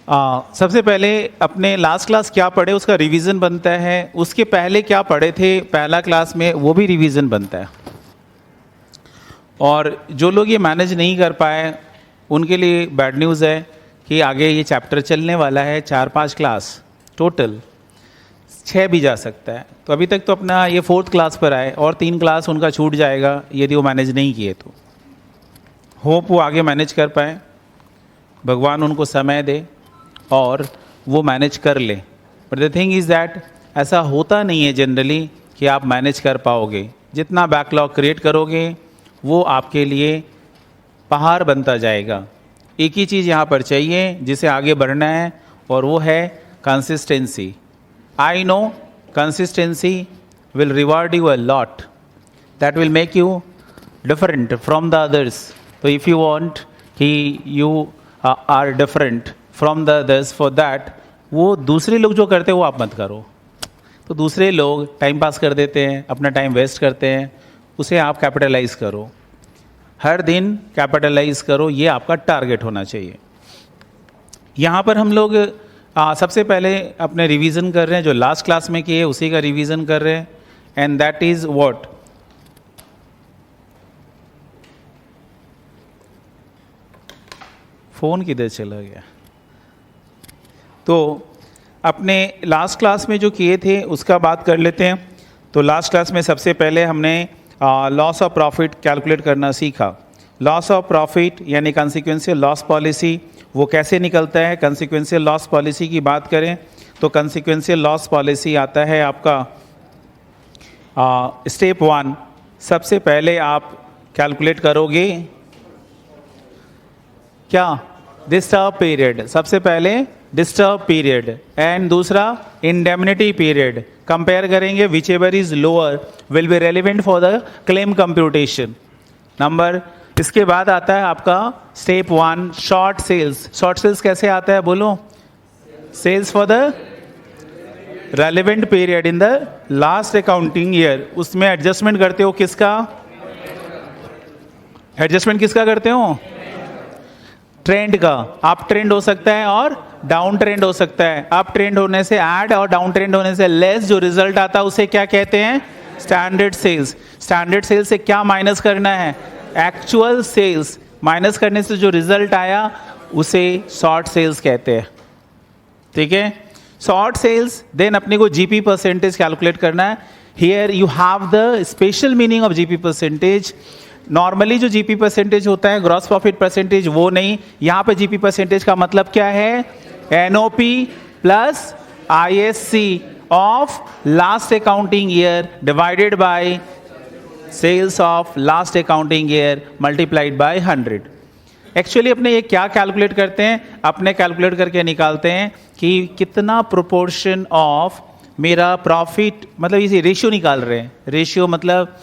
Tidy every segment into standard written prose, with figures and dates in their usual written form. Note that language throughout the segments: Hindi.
सबसे पहले अपने लास्ट क्लास क्या पढ़े उसका रिवीजन बनता है, उसके पहले क्या पढ़े थे पहला क्लास में वो भी रिवीजन बनता है। और जो लोग ये मैनेज नहीं कर पाए उनके लिए बैड न्यूज़ है कि आगे ये चैप्टर चलने वाला है 4-5 क्लास, टोटल 6 भी जा सकता है। तो अभी तक तो अपना ये 4th क्लास पर आए और 3 क्लास उनका छूट जाएगा यदि वो मैनेज नहीं किए तो। होप वो आगे मैनेज कर पाए, भगवान उनको समय दे और वो मैनेज कर ले। But the thing is that ऐसा होता नहीं है जनरली कि आप मैनेज कर पाओगे। जितना बैकलॉग क्रिएट करोगे वो आपके लिए पहाड़ बनता जाएगा। एक ही चीज़ यहाँ पर चाहिए जिसे आगे बढ़ना है और वो है consistency. I know consistency will reward you a lot, that will make you different from the others. तो इफ़ यू वांट कि you are different from the others, for that वो दूसरे लोग जो करते हैं वो आप मत करो। तो दूसरे लोग टाइम पास कर देते हैं, अपना टाइम वेस्ट करते हैं, उसे आप कैपिटलाइज करो। हर दिन कैपिटलाइज करो, ये आपका टारगेट होना चाहिए। यहाँ पर हम लोग सबसे पहले अपने रिवीजन कर रहे हैं, जो लास्ट क्लास में किए उसी का रिवीजन कर रहे हैं। And that is what, phone किधर चला गया। तो अपने लास्ट क्लास में जो किए थे उसका बात कर लेते हैं। तो लास्ट क्लास में सबसे पहले हमने लॉस ऑफ प्रॉफिट कैलकुलेट करना सीखा। लॉस ऑफ प्रॉफिट यानी कंसिक्वेंशियल लॉस पॉलिसी, वो कैसे निकलता है। कंसिक्वेंशियल लॉस पॉलिसी की बात करें तो कंसिक्वेंशियल लॉस पॉलिसी आता है आपका स्टेप 1। सबसे पहले आप कैलकुलेट करोगे क्या, डिस्टर्ब पीरियड। सबसे पहले डिस्टर्ब पीरियड एंड दूसरा इंडेमनिटी पीरियड कंपेयर करेंगे। Whichever is lower will be relevant for the claim computation number. इसके बाद आता है आपका step 1 short sales. Short sales कैसे आता है बोलो, sales for the relevant period in the last accounting year. उसमें एडजस्टमेंट करते हो किसका, एडजस्टमेंट किसका करते हो, ट्रेंड का। अप ट्रेंड हो सकता है और डाउन ट्रेंड हो सकता है। अप ट्रेंड होने से ऐड और डाउन ट्रेंड होने से लेस जो रिजल्ट आता है उसे क्या कहते हैं, स्टैंडर्ड सेल्स। स्टैंडर्ड सेल्स से क्या माइनस करना है, एक्चुअल सेल्स। माइनस करने से जो रिजल्ट आया उसे शॉर्ट सेल्स कहते हैं। ठीक है, शॉर्ट सेल्स। देन अपने को जीपी परसेंटेज कैलकुलेट करना है। Here you have the special meaning of GP percentage. Normally जो जीपी परसेंटेज होता है ग्रॉस प्रॉफिट परसेंटेज, वो नहीं। यहाँ पे जीपी परसेंटेज का मतलब क्या है, NOP plus ISC of last accounting year divided by sales of last accounting year multiplied by 100। Actually अपने ये क्या कैलकुलेट करते हैं, अपने कैलकुलेट करके निकालते हैं कि कितना प्रोपोर्शन ऑफ मेरा प्रॉफिट, मतलब इसे रेशियो निकाल रहे हैं। रेशियो मतलब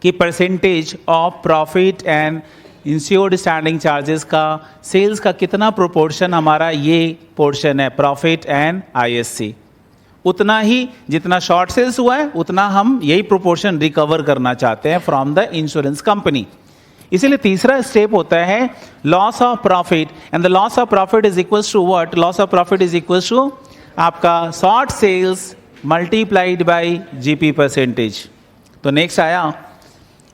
कि percentage of profit and insured standing charges का सेल्स का कितना प्रोपोर्शन हमारा ये पोर्शन है प्रॉफिट एंड आईएससी। उतना ही जितना शॉर्ट सेल्स हुआ है उतना हम यही प्रोपोर्शन रिकवर करना चाहते हैं फ्रॉम द इंश्योरेंस कंपनी। इसीलिए तीसरा स्टेप होता है loss of profit. And the loss of profit is equals to what, loss of profit is equals to आपका short sales multiplied by GP percentage. तो नेक्स्ट आया,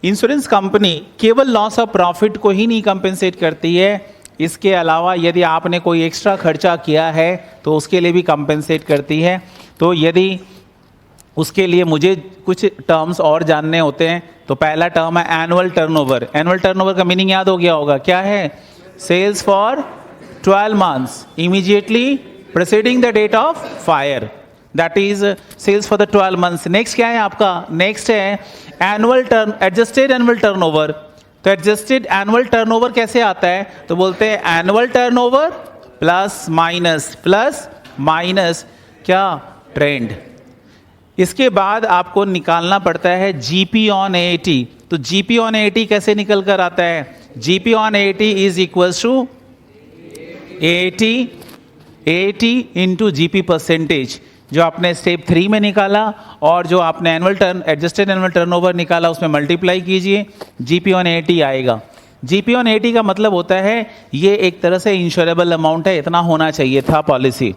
इंश्योरेंस कंपनी केवल लॉस ऑफ प्रॉफिट को ही नहीं कंपेंसेट करती है, इसके अलावा यदि आपने कोई एक्स्ट्रा खर्चा किया है तो उसके लिए भी कंपेंसेट करती है। तो यदि उसके लिए मुझे कुछ टर्म्स और जानने होते हैं तो पहला टर्म है एनुअल टर्नओवर। एनुअल टर्नओवर का मीनिंग याद हो गया होगा, क्या है, sales for 12 months immediately preceding the date of fire, that is sales for the 12 months. Next क्या है आपका, नेक्स्ट है annual turn, adjusted annual turnover. तो एडजस्टेड एनुअल टर्नओवर कैसे आता है, तो बोलते हैं एनुअल टर्नओवर प्लस माइनस क्या, ट्रेंड। इसके बाद आपको निकालना पड़ता है जीपी ऑन एटी। तो जीपी ऑन एटी कैसे निकल कर आता है, GP on AT is equals to 80 into GP percentage, जो आपने स्टेप 3 में निकाला और जो आपने annual turn adjusted annual turnover निकाला उसमें मल्टीप्लाई कीजिए, जीपी ऑन 80 आएगा। जीपी ऑन एटी का मतलब होता है ये एक तरह से इंश्योरेबल अमाउंट है, इतना होना चाहिए था पॉलिसी,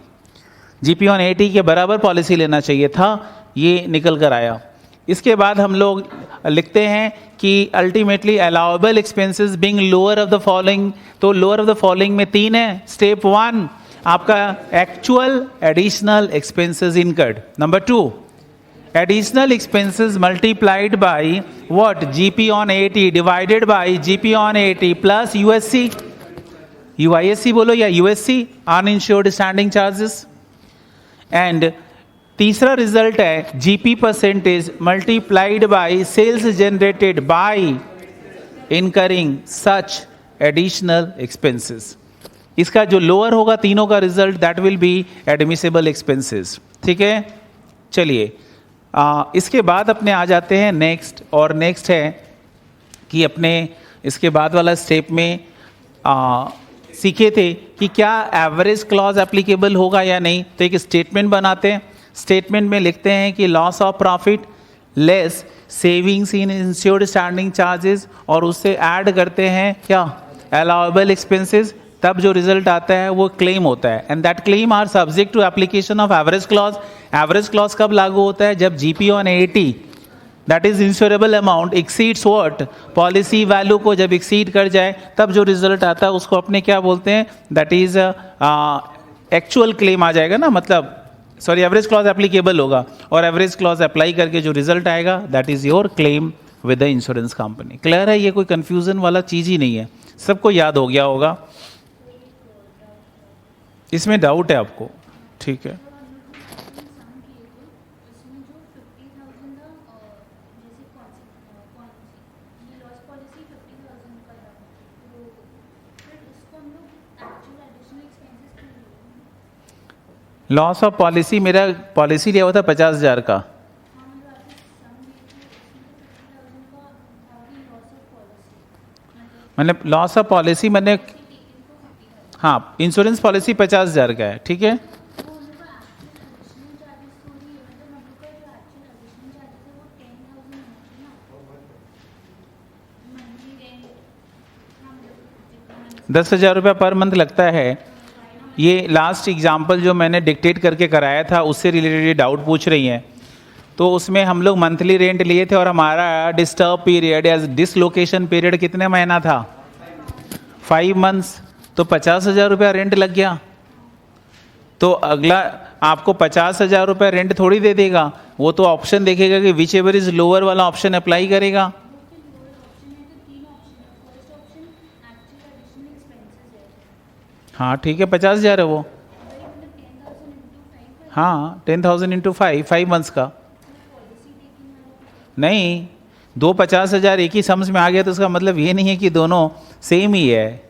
जीपी ऑन एटी के बराबर पॉलिसी लेना चाहिए था, ये निकल कर आया। इसके बाद हम लोग लिखते हैं कि ultimately allowable expenses being lower of the following, तो लोअर ऑफ द फॉलोइंग में 3 है। स्टेप 1 आपका actual additional expenses incurred, number 2 additional expenses multiplied by what, GP on 80 divided by GP on 80 plus USC, UISC बोलो या USC, uninsured standing charges। And तीसरा रिजल्ट है GP percentage multiplied by sales generated by incurring such additional expenses. इसका जो लोअर होगा तीनों का result that will be admissible expenses. ठीक है, चलिए इसके बाद अपने आ जाते हैं नेक्स्ट, और नेक्स्ट है कि अपने इसके बाद वाला स्टेप में सीखे थे कि क्या एवरेज क्लॉज एप्लीकेबल होगा या नहीं। तो एक स्टेटमेंट बनाते हैं, स्टेटमेंट में लिखते हैं कि loss of profit less savings in insured standing charges, और उससे ऐड करते हैं क्या, अलाउएबल एक्सपेंसेस, तब जो रिजल्ट आता है वो क्लेम होता है। And that claim are subject to application of average clause. Average clause कब लागू होता है, जब GP on 80 that is insurable amount exceeds what, policy value को जब एक्सीड कर जाए तब जो रिजल्ट आता है उसको अपने क्या बोलते हैं, दैट इज एक्चुअल क्लेम आ जाएगा ना, मतलब सॉरी एवरेज क्लॉज एप्लीकेबल होगा, और एवरेज क्लॉज अप्लाई करके जो रिजल्ट आएगा that is your claim with the insurance company. Clear है, ये कोई कंफ्यूजन वाला चीज ही नहीं है, सबको याद हो गया होगा। इसमें डाउट है आपको? ठीक है, लॉस ऑफ पॉलिसी, मेरा पॉलिसी लिया हुआ था 50,000 का, मतलब लॉस ऑफ पॉलिसी मैंने, हाँ इंश्योरेंस पॉलिसी 50,000 का है। ठीक है, ₹10,000 पर मंथ लगता है। ये लास्ट एग्जाम्पल जो मैंने डिक्टेट करके कराया था उससे रिलेटेड डाउट पूछ रही हैं, तो उसमें हम लोग मंथली रेंट लिए थे और हमारा डिस्टर्ब पीरियड या डिसलोकेशन पीरियड कितने महीना था, 5 मंथ्स, तो 50,000 रुपया रेंट लग गया। तो अगला आपको 50,000 रुपया रेंट थोड़ी दे देगा, वो तो ऑप्शन देखेगा कि विच एवर इज लोअर वाला ऑप्शन अप्लाई करेगा। हाँ ठीक है, 50,000 है वो, हाँ 10,000 इंटू 5 मंथ्स का, नहीं 50,000 एक ही सम्स में आ गया तो उसका मतलब ये नहीं है कि दोनों सेम ही है।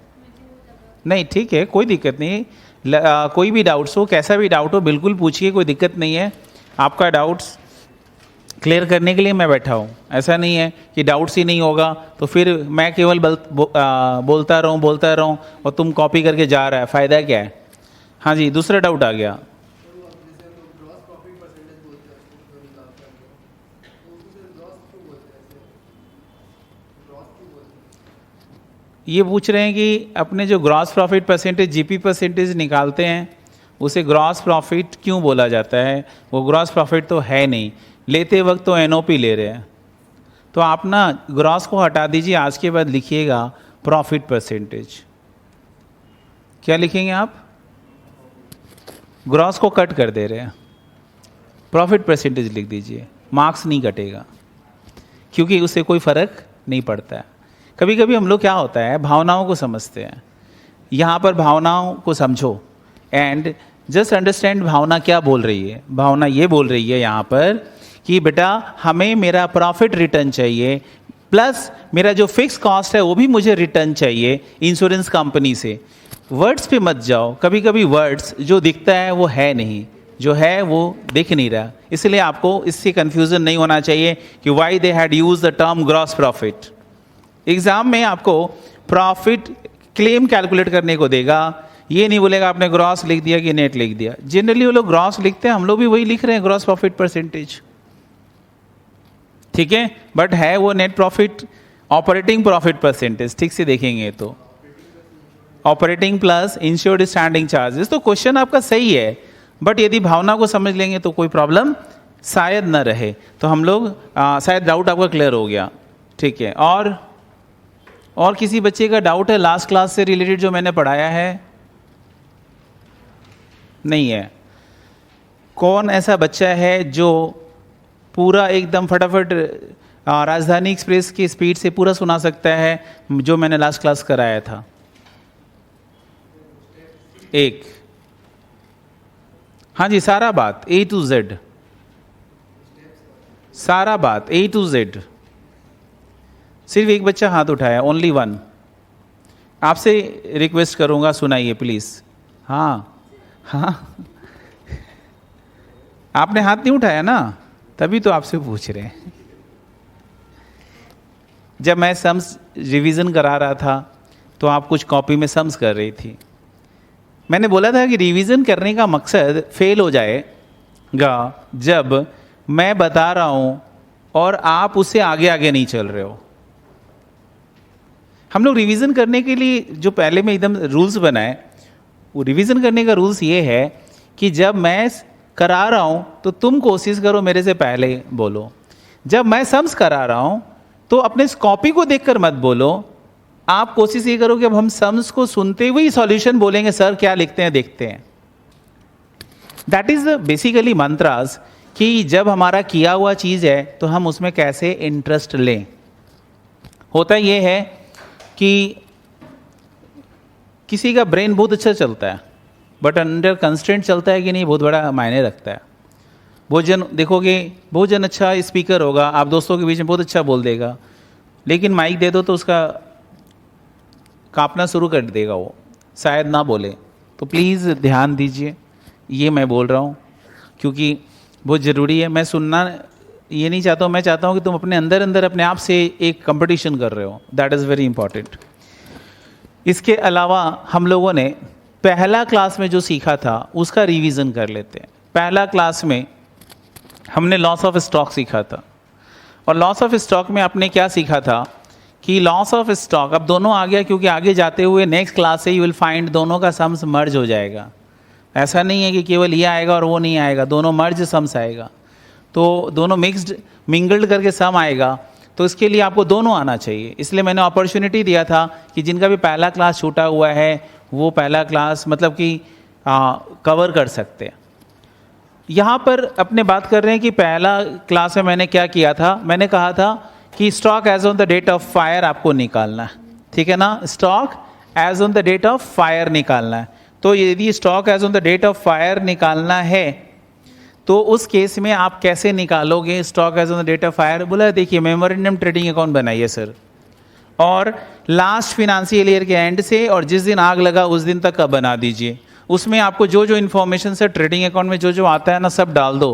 नहीं ठीक है, कोई दिक्कत नहीं, कोई भी डाउट्स हो, कैसा भी डाउट हो बिल्कुल पूछिए, कोई दिक्कत नहीं है। आपका डाउट्स क्लियर करने के लिए मैं बैठा हूँ, ऐसा नहीं है कि डाउट्स ही नहीं होगा तो फिर मैं केवल बोलता रहूँ और तुम कॉपी करके जा रहा है, फ़ायदा क्या है। हाँ जी, दूसरा डाउट आ गया। ये पूछ रहे हैं कि अपने जो gross profit percentage GP percentage निकालते हैं उसे ग्रॉस प्रॉफिट क्यों बोला जाता है, वो ग्रॉस प्रॉफिट तो है नहीं, लेते वक्त तो एनओपी ले रहे हैं। तो आप ना ग्रॉस को हटा दीजिए, आज के बाद लिखिएगा प्रॉफिट परसेंटेज। क्या लिखेंगे आप, ग्रॉस को कट कर दे रहे हैं, प्रॉफिट परसेंटेज लिख दीजिए, मार्क्स नहीं कटेगा क्योंकि उससे कोई फर्क नहीं पड़ता है। कभी कभी हम लोग क्या होता है भावनाओं को समझते हैं, यहाँ पर भावनाओं को समझो एंड जस्ट अंडरस्टैंड भावना क्या बोल रही है। भावना ये बोल रही है यहाँ पर कि बेटा हमें मेरा प्रॉफिट रिटर्न चाहिए, प्लस मेरा जो फिक्स कॉस्ट है वो भी मुझे रिटर्न चाहिए इंश्योरेंस कंपनी से। वर्ड्स पे मत जाओ, कभी कभी वर्ड्स जो दिखता है वो है नहीं, जो है वो दिख नहीं रहा, इसलिए आपको इससे कंफ्यूजन नहीं होना चाहिए कि why they had use the term gross profit. Exam में आपको प्रॉफिट क्लेम कैलकुलेट करने को देगा, ये नहीं बोलेगा आपने ग्रॉस लिख दिया कि नेट लिख दिया। जनरली वो लोग ग्रॉस लिखते हैं, हम लोग भी वही लिख रहे हैं, ग्रॉस प्रॉफिट परसेंटेज, ठीक है, बट है वो net profit operating profit percentage, ठीक से देखेंगे तो operating plus insured standing charges. तो क्वेश्चन आपका सही है, बट यदि भावना को समझ लेंगे तो कोई प्रॉब्लम शायद न रहे। तो हम लोग शायद डाउट आपका क्लियर हो गया, ठीक है। और किसी बच्चे का डाउट है लास्ट क्लास से रिलेटेड जो मैंने पढ़ाया है? नहीं है। कौन ऐसा बच्चा है जो पूरा एकदम फटाफट राजधानी एक्सप्रेस की स्पीड से पूरा सुना सकता है जो मैंने लास्ट क्लास कराया था? एक, हाँ जी, सारा बात A to Z, सारा बात A to Z। सिर्फ एक बच्चा हाथ उठाया, ओनली वन। आपसे रिक्वेस्ट करूंगा, सुनाइए प्लीज। हाँ हाँ, आपने हाथ नहीं उठाया ना, तभी तो आपसे पूछ रहे हैं। जब मैं सम्स रिवीजन करा रहा था तो आप कुछ कॉपी में सम्स कर रही थी। मैंने बोला था कि रिवीजन करने का मकसद फेल हो जाएगा जब मैं बता रहा हूं और आप उससे आगे आगे नहीं चल रहे हो। हम लोग रिवीजन करने के लिए जो पहले में एकदम रूल्स बनाए, वो रिवीजन करने का रूल्स ये है कि जब मैं करा रहा हूं तो तुम कोशिश करो मेरे से पहले बोलो। जब मैं सम्स करा रहा हूं तो अपने कॉपी को देखकर मत बोलो। आप कोशिश ये करो कि अब हम सम्स को सुनते हुए ही सॉल्यूशन बोलेंगे, सर क्या लिखते हैं देखते हैं। दैट इज बेसिकली मंत्रास, कि जब हमारा किया हुआ चीज है तो हम उसमें कैसे इंटरेस्ट लें। होता ये है कि किसी का ब्रेन बहुत अच्छा चलता है, बट अंडर कंस्ट्रेंट चलता है कि नहीं, बहुत बड़ा मायने रखता है। बहुत जन देखोगे, बहुत जन अच्छा स्पीकर होगा, आप दोस्तों के बीच में बहुत अच्छा बोल देगा, लेकिन माइक दे दो तो उसका कांपना शुरू कर देगा, वो शायद ना बोले। तो प्लीज़ ध्यान दीजिए, ये मैं बोल रहा हूँ क्योंकि बहुत ज़रूरी है। मैं सुनना ये नहीं चाहता हूँ, मैं चाहता हूँ कि तुम अपने अंदर अंदर अपने आप से एक कंपटीशन कर रहे हो। That is very important. इसके अलावा हम लोगों ने पहला क्लास में जो सीखा था उसका रिवीजन कर लेते हैं। पहला क्लास में हमने लॉस ऑफ स्टॉक सीखा था, और लॉस ऑफ स्टॉक में आपने क्या सीखा था कि लॉस ऑफ स्टॉक, अब दोनों आ गया क्योंकि आगे जाते हुए नेक्स्ट क्लास से यू विल फाइंड दोनों का सम्स मर्ज हो जाएगा। ऐसा नहीं है कि केवल ये आएगा और वो नहीं आएगा, दोनों मर्ज सम्स आएगा। तो दोनों मिक्स्ड मिंगल्ड करके सम आएगा, तो इसके लिए आपको दोनों आना चाहिए। इसलिए मैंने अपॉर्चुनिटी दिया था कि जिनका भी पहला क्लास छूटा हुआ है वो पहला क्लास मतलब कि कवर कर सकते हैं। यहाँ पर अपने बात कर रहे हैं कि पहला क्लास में मैंने क्या किया था। मैंने कहा था कि stock as on the date of fire आपको निकालना है, ठीक है ना। Stock as on the date of fire निकालना है। तो यदि stock as on the date of fire निकालना है तो उस केस में आप कैसे निकालोगे stock as on the date of fire? बोला देखिए मेमोरेंडम ट्रेडिंग अकाउंट बनाइए सर, और लास्ट फिनेंशियल ईयर के एंड से और जिस दिन आग लगा उस दिन तक का बना दीजिए। उसमें आपको जो जो इन्फॉर्मेशन से ट्रेडिंग अकाउंट में जो जो आता है ना सब डाल दो।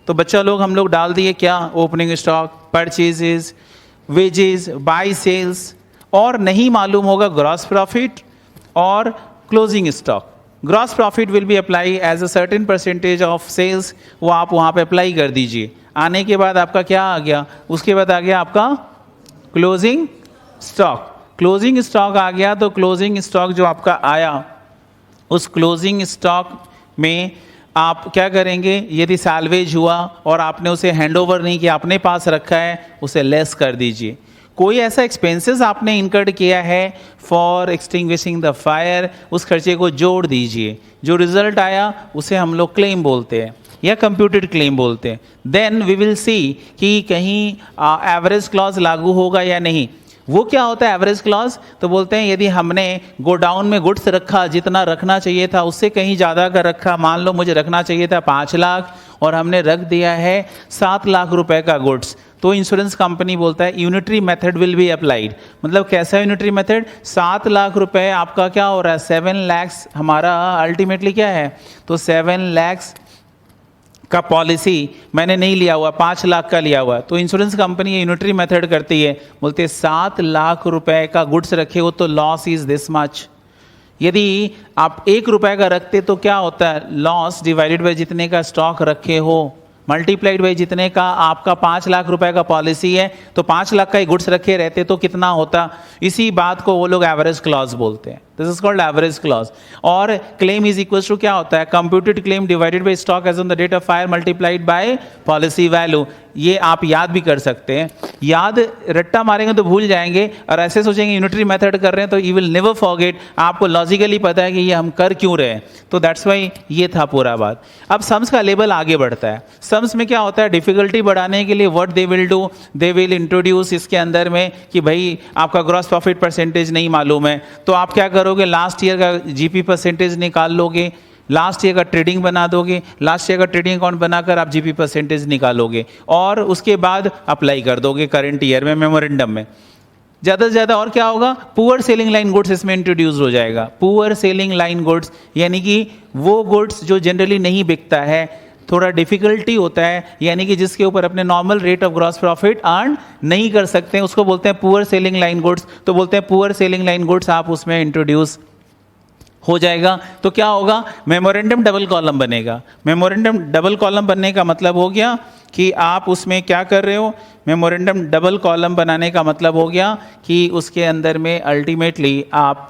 तो बच्चा लोग हम लोग डाल दिए क्या, opening stock, purchases, wages, by sales, और नहीं मालूम होगा ग्रॉस प्रॉफिट और closing stock. Gross profit will be apply as a certain percentage of sales, वो आप वहाँ पे अप्लाई कर दीजिए। आने के बाद आपका क्या आ गया, उसके बाद आ गया आपका क्लोजिंग स्टॉक। क्लोजिंग स्टॉक आ गया तो क्लोजिंग स्टॉक जो आपका आया उस क्लोजिंग स्टॉक में आप क्या करेंगे, यदि सैल्वेज हुआ और आपने उसे हैंडओवर नहीं किया, अपने पास रखा है, उसे लेस कर दीजिए। कोई ऐसा एक्सपेंसेस आपने इनकर्ड किया है फॉर एक्सटिंग्विशिंग द फायर, उस खर्चे को जोड़ दीजिए। जो रिजल्ट आया उसे हम लोग क्लेम बोलते हैं या कंप्यूटेड क्लेम बोलते हैं। देन वी विल सी कि कहीं एवरेज क्लॉज लागू होगा या नहीं। वो क्या होता है एवरेज क्लॉज? तो बोलते हैं यदि हमने गोडाउन में गुड्स रखा, जितना रखना चाहिए था उससे कहीं ज़्यादा का रखा, मान लो मुझे रखना चाहिए था 5 लाख और हमने रख दिया है 7 लाख रुपए का गुड्स, तो इंश्योरेंस कंपनी बोलता है unitary method will be applied. मतलब कैसा यूनिटरी मेथड? 7 लाख रुपए आपका क्या हो रहा है, 7 लैक्स हमारा अल्टीमेटली क्या है, तो 7 लैक्स का पॉलिसी मैंने नहीं लिया हुआ, 5 लाख का लिया हुआ। तो इंश्योरेंस कंपनी यूनिटरी मेथड करती है, बोलते हैं 7 लाख रुपए का गुड्स रखे हो तो लॉस इज दिस मच। यदि आप 1 रुपए का रखते तो क्या होता है, लॉस डिवाइडेड बाय जितने का स्टॉक रखे हो मल्टीप्लाइड बाई जितने का आपका 5 लाख रुपए का पॉलिसी है, तो 5 लाख का ही गुड्स रखे रहते तो कितना होता। इसी बात को वो लोग एवरेज क्लॉज बोलते हैं, this is called average clause. और क्लेम इज इक्वल टू क्या होता है, computed claim divided by stock as on the date of fire multiplied by policy value. ये आप याद भी कर सकते हैं, याद रट्टा मारेंगे तो भूल जाएंगे, और ऐसे सोचेंगे यूनिटरी मेथड कर रहे हैं तो यू विल नेवर फॉरगेट, आपको लॉजिकली पता है कि ये हम कर क्यों रहे हैं, तो दैट्स वाई ये था पूरा बात। अब सम्स का लेवल आगे बढ़ता है। सम्स में क्या होता है, डिफिकल्टी बढ़ाने के लिए what they will do, they will introduce इसके अंदर में कि भाई आपका ग्रॉस प्रॉफिट परसेंटेज नहीं मालूम है, तो आप क्या करोगे, लास्ट ईयर का जीपी परसेंटेज निकाल लोगे, लास्ट ईयर का ट्रेडिंग बना दोगे, लास्ट ईयर का ट्रेडिंग अकाउंट बनाकर आप जीपी परसेंटेज निकालोगे और उसके बाद अप्लाई कर दोगे करंट ईयर में मेमोरेंडम में। ज़्यादा से ज़्यादा और क्या होगा, पुअर सेलिंग लाइन गुड्स इसमें इंट्रोड्यूस हो जाएगा। पुअर सेलिंग लाइन गुड्स यानी कि वो गुड्स जो जनरली नहीं बिकता है, थोड़ा डिफिकल्टी होता है, यानी कि जिसके ऊपर अपने normal rate of gross profit earn नहीं कर सकते हैं, उसको बोलते हैं पुअर सेलिंग लाइन गुड्स। तो बोलते हैं पुअर सेलिंग लाइन गुड्स आप उसमें इंट्रोड्यूस हो जाएगा। तो क्या होगा, मेमोरेंडम डबल कॉलम बनेगा। मेमोरेंडम डबल कॉलम बनने का मतलब हो गया कि आप उसमें क्या कर रहे हो, मेमोरेंडम डबल कॉलम बनाने का मतलब हो गया कि उसके अंदर में अल्टीमेटली आप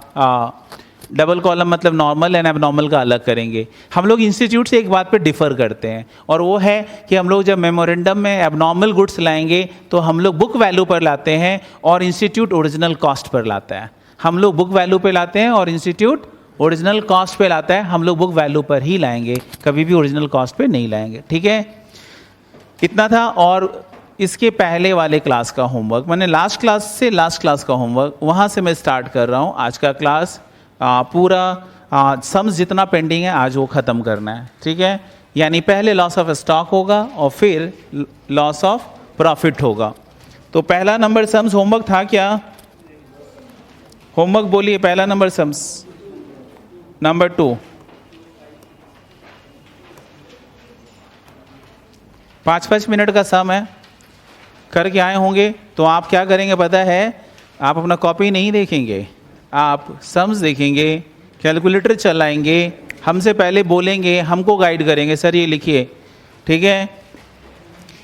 डबल कॉलम मतलब नॉर्मल एंड एबनॉर्मल का अलग करेंगे। हम लोग इंस्टीट्यूट से एक बात पे डिफर करते हैं, और वो है कि हम लोग जब मेमोरेंडम में एबनॉर्मल गुड्स लाएंगे तो हम लोग बुक वैल्यू पर लाते हैं और इंस्टीट्यूट ओरिजिनल कॉस्ट पर लाता है। हम लोग बुक वैल्यू पे लाते हैं और इंस्टीट्यूट ओरिजिनल कॉस्ट पे लाता है। हम लोग बुक वैल्यू पर ही लाएंगे, कभी भी ओरिजिनल कॉस्ट पे नहीं लाएंगे, ठीक है। इतना था। और इसके पहले वाले क्लास का होमवर्क, मैंने लास्ट क्लास से लास्ट क्लास का होमवर्क वहाँ से मैं स्टार्ट कर रहा हूँ। आज का क्लास पूरा सम्स जितना पेंडिंग है आज वो ख़त्म करना है, ठीक है। यानी पहले लॉस ऑफ स्टॉक होगा और फिर लॉस ऑफ प्रॉफिट होगा। तो पहला नंबर सम्स होमवर्क था क्या, होमवर्क बोलिए, पहला नंबर सम्स। नंबर 2 5-5 मिनट का सम है, करके आए होंगे। तो आप क्या करेंगे पता है, आप अपना कॉपी नहीं देखेंगे, आप सम्स देखेंगे, कैलकुलेटर चलाएंगे, हमसे पहले बोलेंगे, हमको गाइड करेंगे, सर ये लिखिए, ठीक है।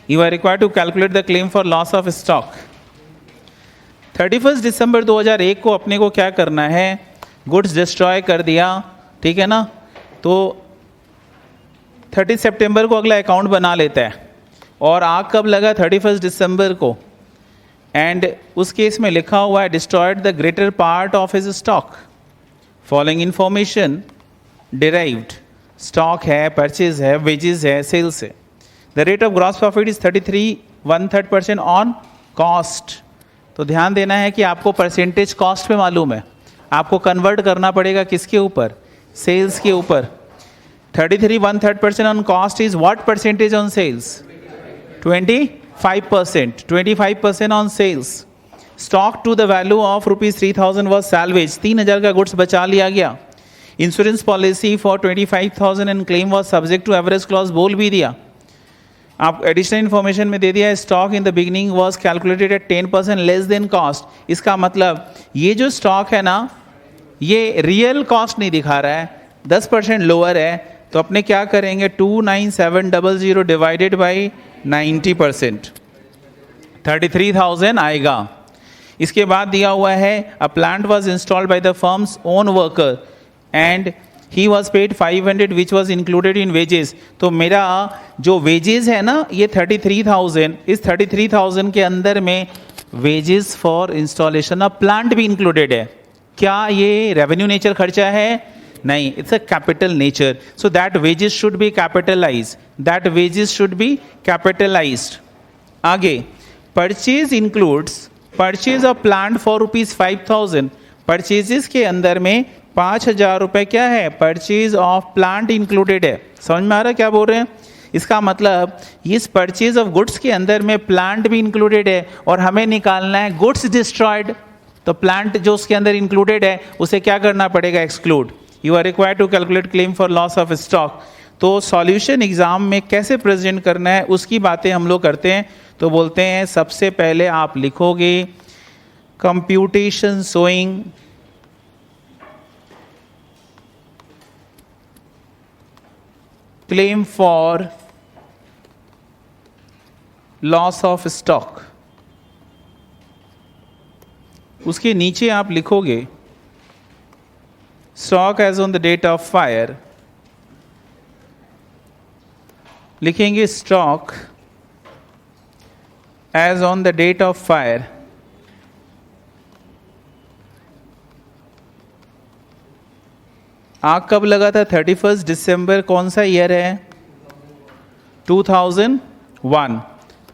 You are required to calculate the claim for loss of stock. 31 दिसंबर 2001 को अपने को क्या करना है, गुड्स डिस्ट्रॉय कर दिया, ठीक है ना। तो 30 सितंबर को अगला अकाउंट बना लेता है, और आग कब लगा, 31 दिसंबर को। एंड उस केस में लिखा हुआ है destroyed the greater part of his stock, following information derived, stock है, परचेज है, वेजेस है, सेल्स है। The rate of gross profit is 33.1/3% on cost. तो ध्यान देना है कि आपको परसेंटेज कॉस्ट पे मालूम है, आपको कन्वर्ट करना पड़ेगा किसके ऊपर, सेल्स के ऊपर। 33.1/3% on cost is what percentage on sales, 25%, 25% on sales. Stock to the value of ₹3000 was salvage, 3000 का गुड्स बचा लिया गया। Insurance policy for 25,000 and claim was subject to average clause, बोल भी दिया। आप एडिशनल इन्फॉर्मेशन में दे दिया है, stock in the beginning was calculated at 10% less than cost. इसका मतलब ये जो स्टॉक है ना, ये रियल कॉस्ट नहीं दिखा रहा है, 10% लोअर है। तो अपने क्या करेंगे, 29700 डिवाइडेड बाई 90%, 33,000 आएगा। इसके बाद दिया हुआ है a plant was installed by the firms own worker and he was paid 500 which was included in wages. तो मेरा जो वेजेस है ना, ये 33,000, इस 33,000 के अंदर में wages for installation of plant भी इंक्लूडेड है। क्या ये रेवेन्यू नेचर खर्चा है? नहीं, it's a capital nature. So that wages should be capitalize, that wages should be capitalized. आगे purchase includes purchase of plant for ₹5,000। Purchases के अंदर में 5,000 रुपये क्या है, परचेज ऑफ प्लांट इंक्लूडेड है। समझ में आ रहा है क्या बोल रहे हैं? इसका मतलब इस परचेज ऑफ गुड्स के अंदर में प्लांट भी इंक्लूडेड है, और हमें निकालना है गुड्स डिस्ट्रॉयड। तो प्लांट जो उसके अंदर इंक्लूडेड है उसे क्या करना पड़ेगा, exclude. You are required to calculate claim for loss of stock. तो सॉल्यूशन एग्जाम में कैसे प्रेजेंट करना है उसकी बातें हम लोग करते हैं। तो बोलते हैं सबसे पहले आप लिखोगे computation showing claim for loss of stock, उसके नीचे आप लिखोगे stock as on the date of fire, लिखेंगे stock as on the date of fire, आग कब लगा था? 31 दिसंबर, कौन सा ईयर है? 2001.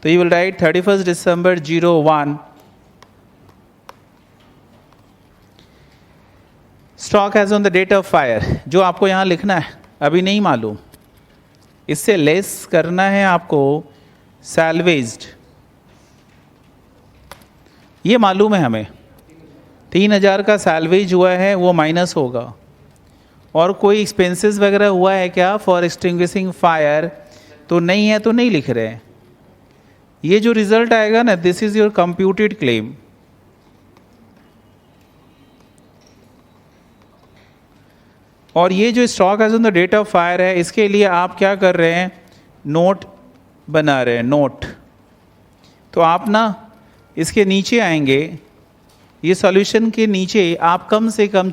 तो you will write 31 December 01. Stock as on the date of fire, जो आपको यहां लिखना है अभी नहीं मालूम, इससे लेस करना है आपको सैल्वेज्ड, ये मालूम है हमें 3000 का सैल्वेज हुआ है वो माइनस होगा। और कोई एक्सपेंसेस वगैरह हुआ है क्या फॉर एक्सटिंग्विशिंग फायर? तो नहीं है, तो नहीं लिख रहे हैं। ये जो रिजल्ट आएगा ना, this is your computed claim. और ये जो stock as on the date of fire है, इसके लिए आप क्या कर रहे हैं? नोट बना रहे हैं, नोट। तो आप ना इसके नीचे आएंगे, ये सॉल्यूशन के नीचे आप कम से कम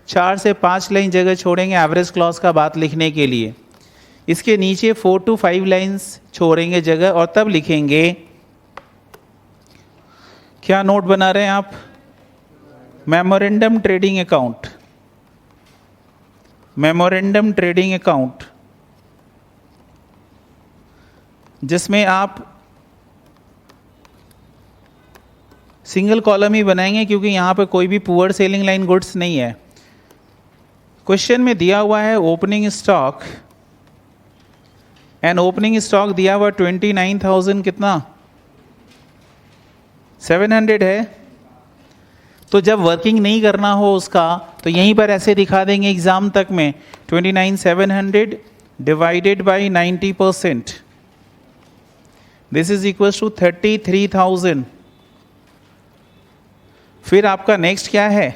4 से 5 लाइन जगह छोड़ेंगे एवरेज क्लॉज का बात लिखने के लिए। इसके नीचे 4 to 5 लाइन्स छोड़ेंगे जगह, और तब लिखेंगे, क्या नोट बना रहे हैं आप? Memorandum trading account, memorandum trading account, जिसमें आप सिंगल कॉलम ही बनाएंगे क्योंकि यहां पे कोई भी पुअर सेलिंग लाइन गुड्स नहीं है। क्वेश्चन में दिया हुआ है opening stock, and opening stock दिया हुआ 29,000 कितना? 700 है। तो जब वर्किंग नहीं करना हो उसका, तो यहीं पर ऐसे दिखा देंगे एग्जाम तक में 29,700 divided by 90%, this is equal to 33,000। फिर आपका नेक्स्ट क्या है?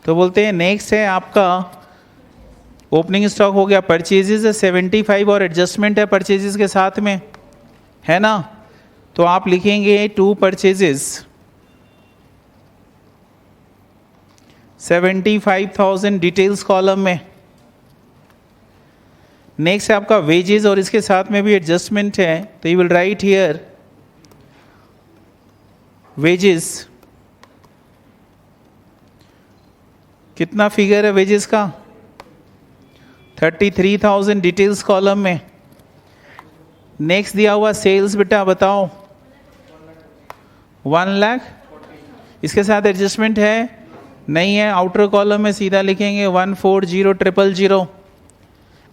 तो बोलते हैं नेक्स्ट है आपका ओपनिंग स्टॉक हो गया, परचेजेस है 75 और एडजस्टमेंट है परचेजेस के साथ में, है ना? तो आप लिखेंगे 2 परचेजेस 75,000 डिटेल्स कॉलम में। नेक्स्ट है आपका वेजेस और इसके साथ में भी एडजस्टमेंट है, तो you will right here wages, कितना फिगर है वेजेस का? 33,000 डिटेल्स कॉलम में। नेक्स्ट दिया हुआ सेल्स, बेटा बताओ 1 लाख, इसके साथ एडजस्टमेंट है? नहीं है, आउटर कॉलम में सीधा लिखेंगे 140,000।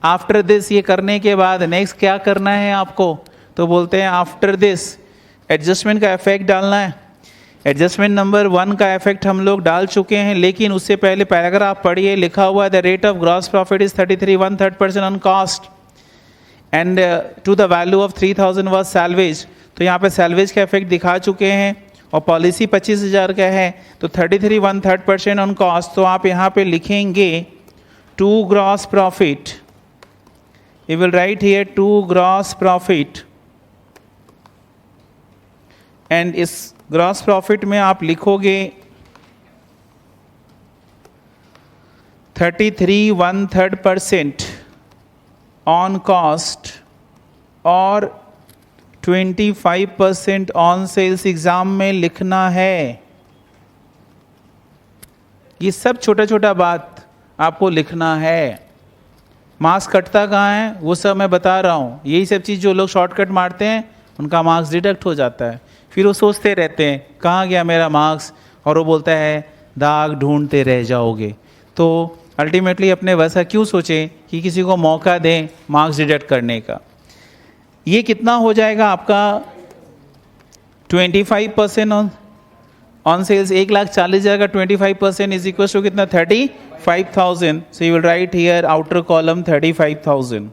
आफ्टर दिस, ये करने के बाद नेक्स्ट क्या करना है आपको? तो बोलते हैं आफ्टर दिस एडजस्टमेंट का इफेक्ट डालना है। एडजस्टमेंट नंबर 1 का इफेक्ट हम लोग डाल चुके हैं, लेकिन उससे पहले पैराग्राफ पढ़िए, लिखा हुआ है the rate of gross profit is 33 1/3% on cost and to the value of 3,000 was salvage. तो यहाँ पे सैल्वेज का इफेक्ट दिखा चुके हैं, और पॉलिसी 25,000 का है, तो 33 1/3% ऑन कॉस्ट। तो आप यहाँ पे लिखेंगे 2 gross profit, you will right here 2 gross profit, and इस ग्रॉस प्रॉफिट में आप लिखोगे 33 1/3% ऑन कॉस्ट और 25% ऑन सेल्स एग्जाम में लिखना है। ये सब छोटा छोटा बात आपको लिखना है। मार्क्स कटता कहाँ है वो सब मैं बता रहा हूँ। यही सब चीज़ जो लोग शॉर्टकट मारते हैं उनका मार्क्स डिडक्ट हो जाता है, फिर वो सोचते रहते हैं कहाँ गया मेरा मार्क्स, और वो बोलता है दाग ढूंढते रह जाओगे। तो अल्टीमेटली अपने वैसा क्यों सोचें कि किसी को मौका दें मार्क्स डिडक्ट करने का। ये कितना हो जाएगा आपका 25% ऑन सेल्स, 1,40,000 का 25% इज इक्वल टू कितना? 35,000। So you will right here outer column 35,000।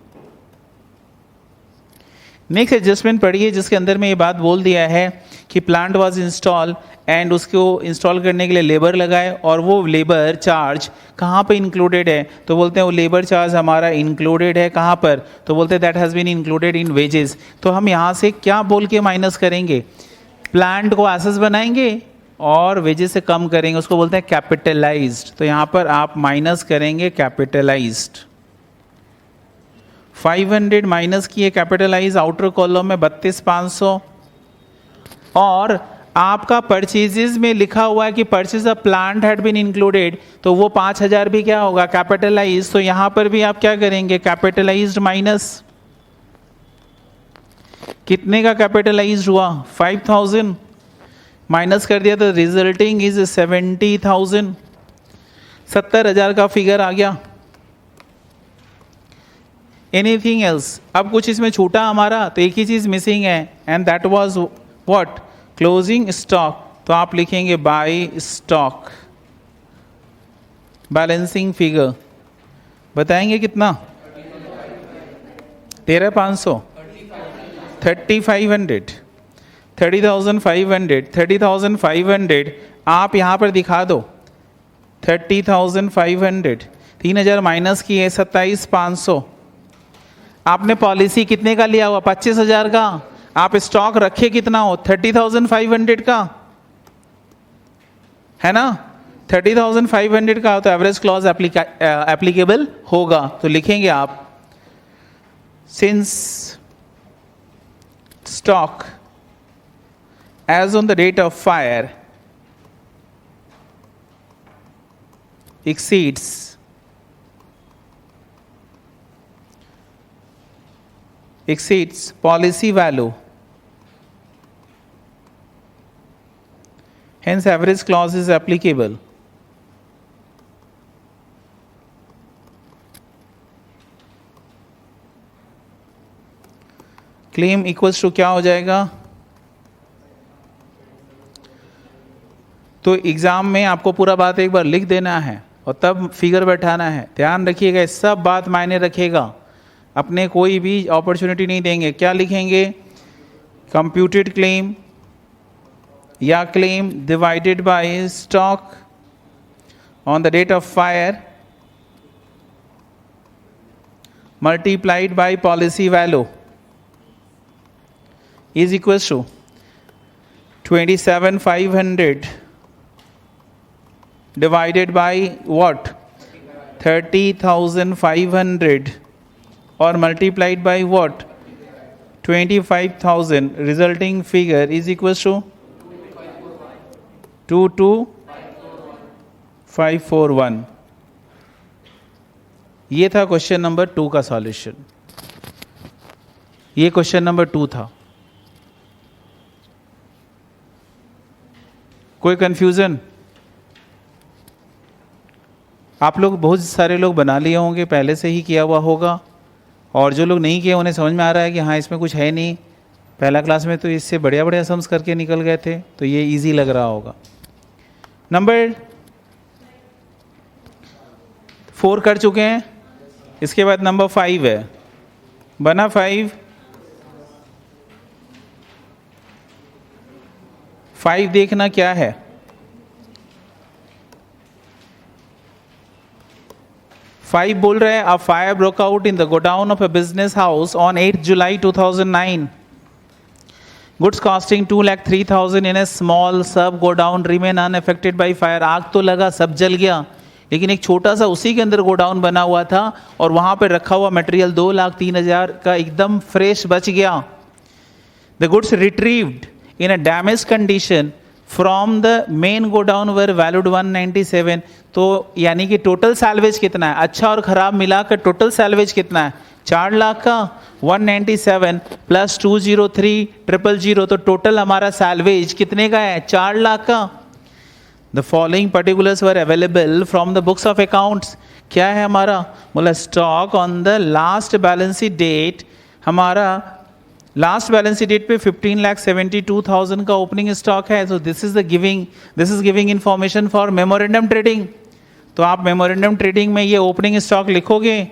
Next adjustment पढ़िए जिसके अंदर में ये बात बोल दिया है कि प्लांट वाज इंस्टॉल एंड उसको इंस्टॉल करने के लिए लेबर लगाए और वो लेबर चार्ज कहाँ पे इंक्लूडेड है, तो बोलते हैं वो लेबर चार्ज हमारा इंक्लूडेड है कहाँ पर, तो बोलते हैं that has been included in wages. तो हम यहाँ से क्या बोल के माइनस करेंगे, प्लांट को एसेस बनाएंगे और वेजेस से कम करेंगे, उसको बोलते हैं कैपिटलाइज्ड। तो यहाँ पर आप माइनस करेंगे कैपिटलाइज्ड। 500 माइनस किए कैपिटलाइज आउटर कॉलम में 32,500, और आपका परचेजेस में लिखा हुआ है कि purchase of plant had been included, तो वो 5,000 भी क्या होगा कैपिटलाइज। तो यहां पर भी आप क्या करेंगे कैपिटलाइज्ड माइनस, कितने का कैपिटलाइज्ड हुआ 5,000 माइनस कर दिया तो रिजल्टिंग इज 70,000, 70,000 का फिगर आ गया। एनीथिंग एल्स, अब कुछ इसमें छूटा हमारा, तो एक ही चीज मिसिंग है and that was what, closing stock. तो आप लिखेंगे बाय स्टॉक, बैलेंसिंग फिगर बताएंगे कितना 13,500, 3,500, 30,500, 30,500 आप यहाँ पर दिखा दो 30,500, 3,000 माइनस की है 27,500। आपने पॉलिसी कितने का लिया हुआ 25,000 का, आप स्टॉक रखे कितना हो 30,500 का, है ना 30,500 का, तो एवरेज क्लॉज एप्लीकेबल होगा। तो लिखेंगे आप since stock as on the date of fire exceeds policy value, hence average clause is applicable. Claim equals to क्या हो जाएगा, तो एग्जाम में आपको पूरा बात एक बार लिख देना है और तब फिगर बैठाना है। ध्यान रखिएगा, सब बात मायने रखेगा, अपने कोई भी अपॉर्चुनिटी नहीं देंगे। क्या लिखेंगे, कंप्यूटेड क्लेम या claim divided by stock on the date of fire multiplied by policy value is equals to 27,500 divided by what 30,500 or multiplied by what 25,000, resulting figure is equals to 22,541। ये था क्वेश्चन नंबर 2 का सॉल्यूशन, ये क्वेश्चन नंबर 2 था। कोई कंफ्यूजन? आप लोग बहुत सारे लोग बना लिए होंगे, पहले से ही किया हुआ होगा, और जो लोग नहीं किए उन्हें समझ में आ रहा है कि हाँ इसमें कुछ है नहीं, पहला क्लास में तो इससे बढ़िया बढ़िया सम्स करके निकल गए थे, तो ये इजी लग रहा होगा। नंबर 4 कर चुके हैं, इसके बाद नंबर 5 है, बना 5 देखना क्या है। 5 बोल रहे हैं, a fire broke out in the godown of a business house on 8 July 2009, goods costing 2,03,000 in a small sub godown remain unaffected by fire. आग तो लगा, सब जल गया, लेकिन एक छोटा सा उसी के अंदर गोडाउन बना हुआ था और वहां पर रखा हुआ मटेरियल 2,03,000 का एकदम फ्रेश बच गया। The goods retrieved in a damage condition from the main godown were valued 197। तो यानी कि टोटल सैल्वेज कितना है, अच्छा और खराब मिलाकर टोटल सैल्वेज कितना है 4 लाख का, 197 प्लस 203,000, तो टोटल हमारा सैल्वेज कितने का है 4 लाख का। The following particulars were available from the books of accounts. क्या है हमारा, बोला stock on the last balance sheet date, हमारा लास्ट बैलेंस शीट डेट पे 15,72,000 का ओपनिंग स्टॉक है। So this is giving information for memorandum trading. तो आप मेमोरेंडम ट्रेडिंग में ये ओपनिंग स्टॉक लिखोगे,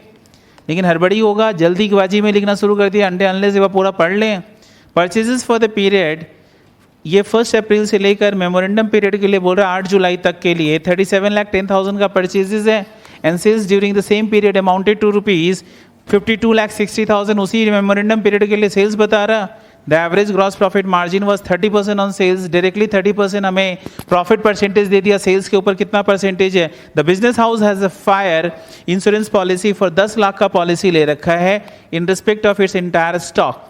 लेकिन हड़बड़ी होगा, जल्दीबाजी में लिखना शुरू कर दिया, अनलेस एक बार पूरा पढ़ लें। परचेजेस फॉर द पीरियड, ये 1 अप्रैल से लेकर मेमोरेंडम पीरियड के लिए बोल रहा है 8 जुलाई तक के लिए 37,10,000 का परचेजेस है and sales during the same period amounted to rupees 52,60,000 उसी मेमोरेंडम पीरियड के लिए सेल्स बता रहा। The average gross profit margin was 30% on sales, directly 30% हमें प्रॉफिट परसेंटेज दे दिया, सेल्स के ऊपर कितना परसेंटेज है। The business house has a fire insurance policy for 10 lakh का पॉलिसी ले रखा है इन respect of its entire stock.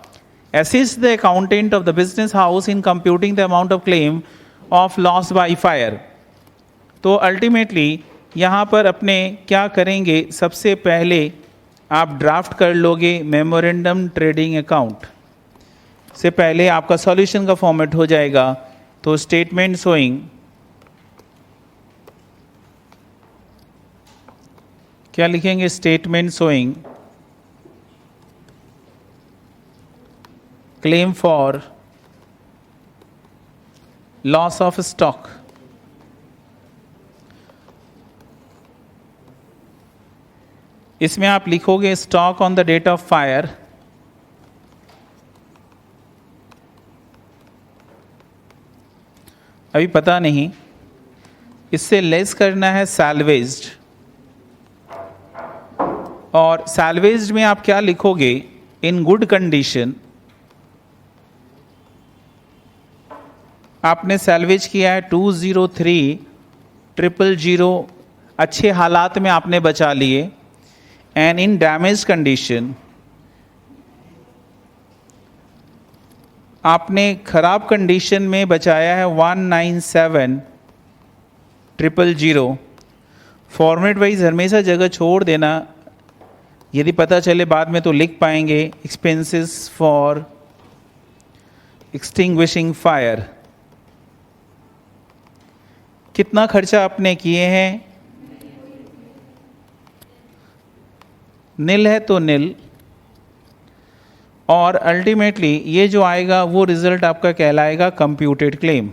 Assist the accountant of the business house in computing the amount of claim of loss by fire। तो अल्टीमेटली यहाँ पर अपने क्या करेंगे, सबसे पहले आप ड्राफ्ट कर लोगे मेमोरेंडम ट्रेडिंग अकाउंट से पहले आपका सॉल्यूशन का फॉर्मेट हो जाएगा। तो स्टेटमेंट शोइंग क्या लिखेंगे, statement showing claim for loss of stock। इसमें आप लिखोगे stock on the date of fire, अभी पता नहीं, इससे लेस करना है सैल्वेज्ड, और सैल्वेज्ड में आप क्या लिखोगे, इन गुड कंडीशन। आपने सैल्वेज किया है 203,000, अच्छे हालात में आपने बचा लिए। एंड इन डैमेज कंडीशन आपने खराब कंडीशन में बचाया है 197,000। फॉर्मेट वाइज हमेशा जगह छोड़ देना, यदि पता चले बाद में तो लिख पाएंगे। एक्सपेंसेस फॉर एक्सटिंग्विशिंग फायर, कितना खर्चा आपने किए हैं, नील है तो नील, और अल्टीमेटली ये जो आएगा वो रिजल्ट आपका कहलाएगा कंप्यूटेड क्लेम।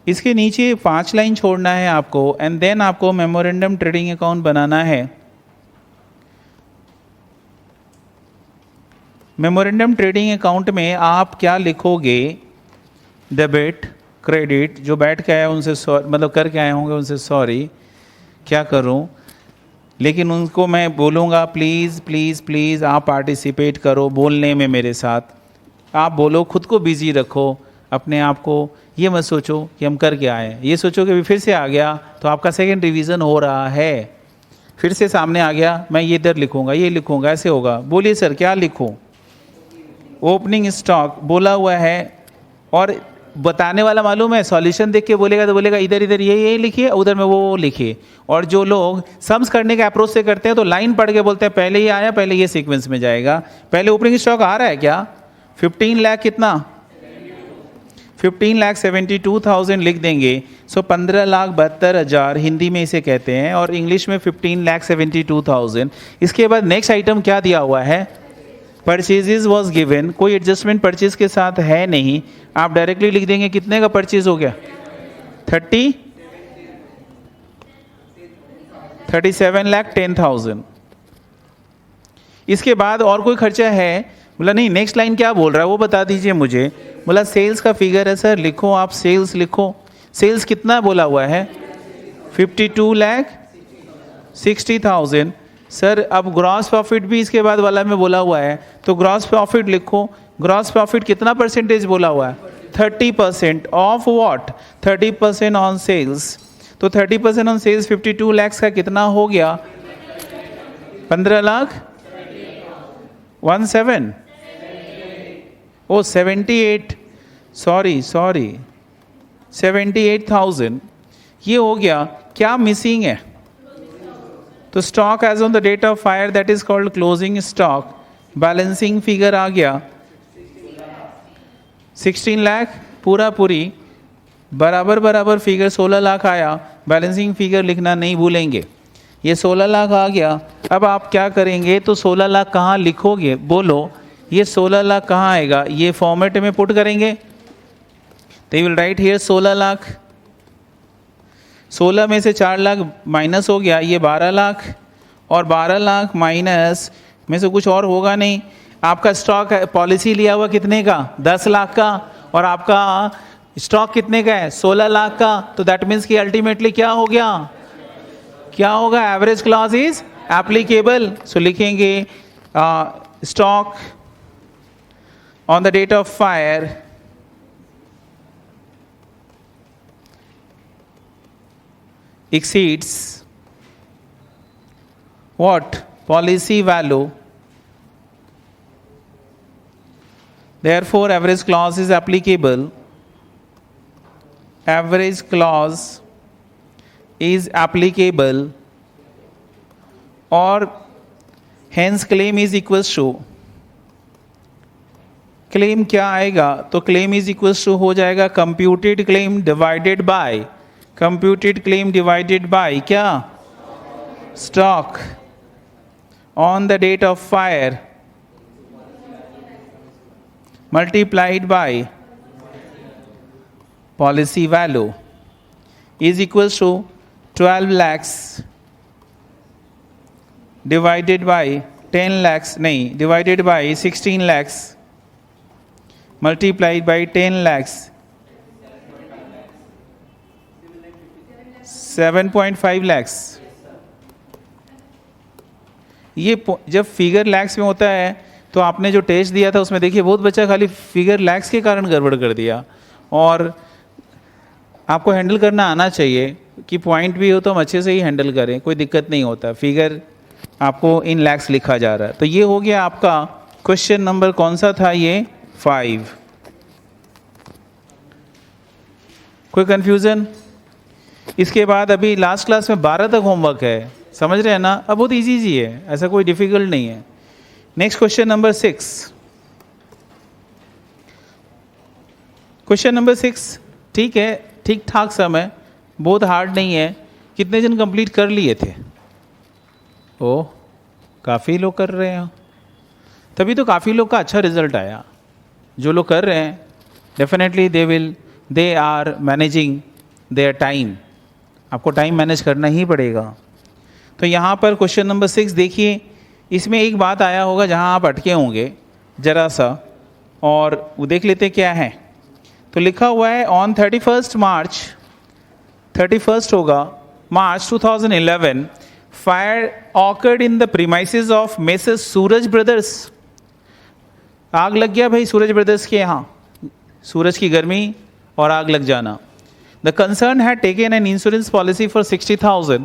इसके नीचे 5 लाइन छोड़ना है आपको एंड देन आपको मेमोरेंडम ट्रेडिंग अकाउंट बनाना है। मेमोरेंडम ट्रेडिंग अकाउंट में आप क्या लिखोगे, डेबिट क्रेडिट, जो बैठ के आया उनसे मतलब करके आए होंगे उनसे सॉरी, क्या करूं, लेकिन उनको मैं बोलूँगा प्लीज़ प्लीज़ प्लीज़ आप पार्टिसिपेट करो बोलने में मेरे साथ, आप बोलो, खुद को बिजी रखो अपने आप को। ये मत सोचो कि हम करके आए, ये सोचो कि फिर से आ गया तो आपका सेकंड रिवीजन हो रहा है, फिर से सामने आ गया मैं ये इधर लिखूंगा ये लिखूंगा ऐसे होगा। बोलिए सर क्या लिखूं, ओपनिंग स्टॉक बोला हुआ है, और बताने वाला मालूम है, सॉल्यूशन देख के बोलेगा तो बोलेगा इधर इधर ये लिखिए, उधर में वो लिखिए। और जो लोग सम्स करने के अप्रोच से करते हैं तो लाइन पढ़ के बोलते हैं पहले ये आया पहले ये सीक्वेंस में जाएगा। पहले ओपनिंग स्टॉक आ रहा है क्या, 15 लाख कितना, 15,72,000 लिख देंगे। सो 15,72,000 हिंदी में इसे कहते हैं और इंग्लिश में 15,72,000। इसके बाद नेक्स्ट आइटम क्या दिया हुआ है, परचेजेज वॉज गिवन, कोई एडजस्टमेंट परचेज के साथ है नहीं, आप डायरेक्टली लिख देंगे कितने का परचेज हो गया, 37,10,000। इसके बाद और कोई खर्चा है, बोला नहीं नेक्स्ट लाइन क्या बोल रहा है वो बता दीजिए मुझे। बोला सेल्स का फिगर है सर, लिखो आप सेल्स लिखो। सेल्स कितना बोला हुआ है, 52,60,000। सर अब ग्रॉस प्रॉफिट भी इसके बाद वाला में बोला हुआ है तो ग्रॉस प्रॉफिट लिखो। ग्रॉस प्रॉफिट कितना परसेंटेज बोला हुआ है, 30% ऑफ व्हाट, 30% ऑन सेल्स। तो 30% ऑन सेल्स 52 लाख का कितना हो गया, 15,17 ओ 78 सॉरी 78,000 ये हो गया। क्या मिसिंग है, तो stock as on the date of fire that is called closing stock, balancing figure आ गया 16 लाख, पूरा पूरी बराबर बराबर फिगर 16 लाख आया। बैलेंसिंग फिगर लिखना नहीं भूलेंगे, ये 16 लाख आ गया। अब आप क्या करेंगे, तो 16 लाख कहाँ लिखोगे, बोलो ये 16 लाख कहाँ आएगा, ये फॉर्मेट में पुट करेंगे तो you will right here 16 lakh. 16 में से 4 लाख माइनस हो गया, ये 12 लाख, और 12 लाख माइनस में से कुछ और होगा नहीं। आपका स्टॉक पॉलिसी लिया हुआ कितने का, 10 लाख का, और आपका स्टॉक कितने का है, 16 लाख का, तो दैट मीन्स कि अल्टीमेटली क्या हो गया, क्या होगा, average clause is applicable. So लिखेंगे stock on the date of fire exceeds what, policy value, therefore average clause is applicable, average clause is applicable, or hence claim is equals to, claim क्या आएगा, तो claim is equals to हो जाएगा computed claim divided by, computed claim divided by क्या, stock on the date of fire multiplied by policy value is equals to 12 lakhs divided by 10 lakhs, नहीं, divided by 16 lakhs multiplied by 10 lakhs, 7.5 lakhs। ये जब फिगर लैक्स में होता है तो आपने जो टेस्ट दिया था उसमें देखिए बहुत बच्चा खाली फिगर लैक्स के कारण गड़बड़ कर दिया, और आपको हैंडल करना आना चाहिए कि पॉइंट भी हो तो हम अच्छे से ही हैंडल करें, कोई दिक्कत नहीं होता, फिगर आपको इन लैक्स लिखा जा रहा है। तो ये हो गया आपका क्वेश्चन नंबर कौन सा था, ये 5। कोई कंफ्यूजन? इसके बाद अभी लास्ट क्लास में 12 तक होमवर्क है, समझ रहे हैं ना, अब बहुत इजी है, ऐसा कोई डिफिकल्ट नहीं है। Next question number 6, question number 6 ठीक है, ठीक ठाक समय, बहुत हार्ड नहीं है। कितने जन कंप्लीट कर लिए थे? ओह, काफ़ी लोग कर रहे हैं, तभी तो काफ़ी लोग का अच्छा रिजल्ट आया। जो लोग कर रहे हैं definitely they are managing their time, आपको टाइम मैनेज करना ही पड़ेगा। तो यहाँ पर क्वेश्चन नंबर 6 देखिए, इसमें एक बात आया होगा जहाँ आप अटके होंगे जरा सा, और वो देख लेते क्या है। तो लिखा हुआ है ऑन 31 मार्च, 31 होगा मार्च 2011, fire occurred in the premises of messrs Suraj brothers. आग लग गया भाई सूरज ब्रदर्स के यहाँ, सूरज की गर्मी और आग लग जाना। The concerned had taken an insurance policy for 60,000,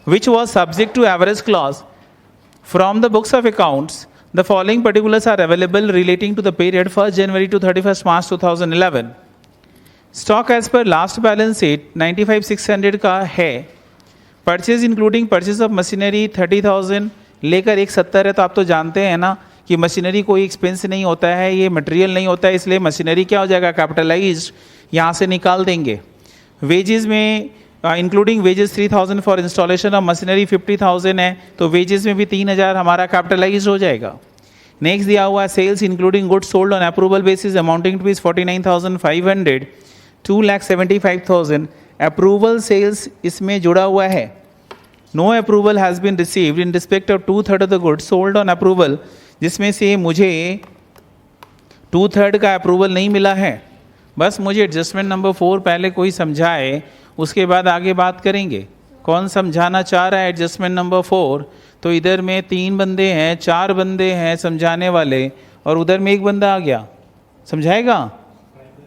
which was subject to average clause. From the books of accounts, the following particulars are available relating to the period 1st January to 31st March 2011. Stock as per last balance sheet 95,600 का है। Purchase including purchase of machinery 30,000 लेकर 170 है। तो आप तो जानते हैं ना कि मशीनरी कोई एक्सपेंस नहीं होता है, ये मटेरियल नहीं होता है, इसलिए मशीनरी क्या हो जाएगा, कैपिटलाइज्ड, यहाँ से निकाल देंगे। वेजेस में including wages 3,000 for installation of machinery 50,000 है, तो वेजेस में भी 3,000 हमारा कैपिटलाइज हो जाएगा। नेक्स्ट दिया हुआ sales including goods sold on approval basis amounting to 49,500, 2,75,000 approval sales इसमें जुड़ा हुआ है। No approval has been received in respect of 2/3 of the goods sold on approval, जिसमें से मुझे 2/3 का अप्रूवल नहीं मिला है। बस मुझे एडजस्टमेंट नंबर 4 पहले कोई समझाए, उसके बाद आगे बात करेंगे। कौन समझाना चाह रहा है एडजस्टमेंट नंबर 4? तो इधर में 3 बंदे हैं, 4 बंदे हैं समझाने वाले, और उधर में 1 बंदा आ गया, समझाएगा?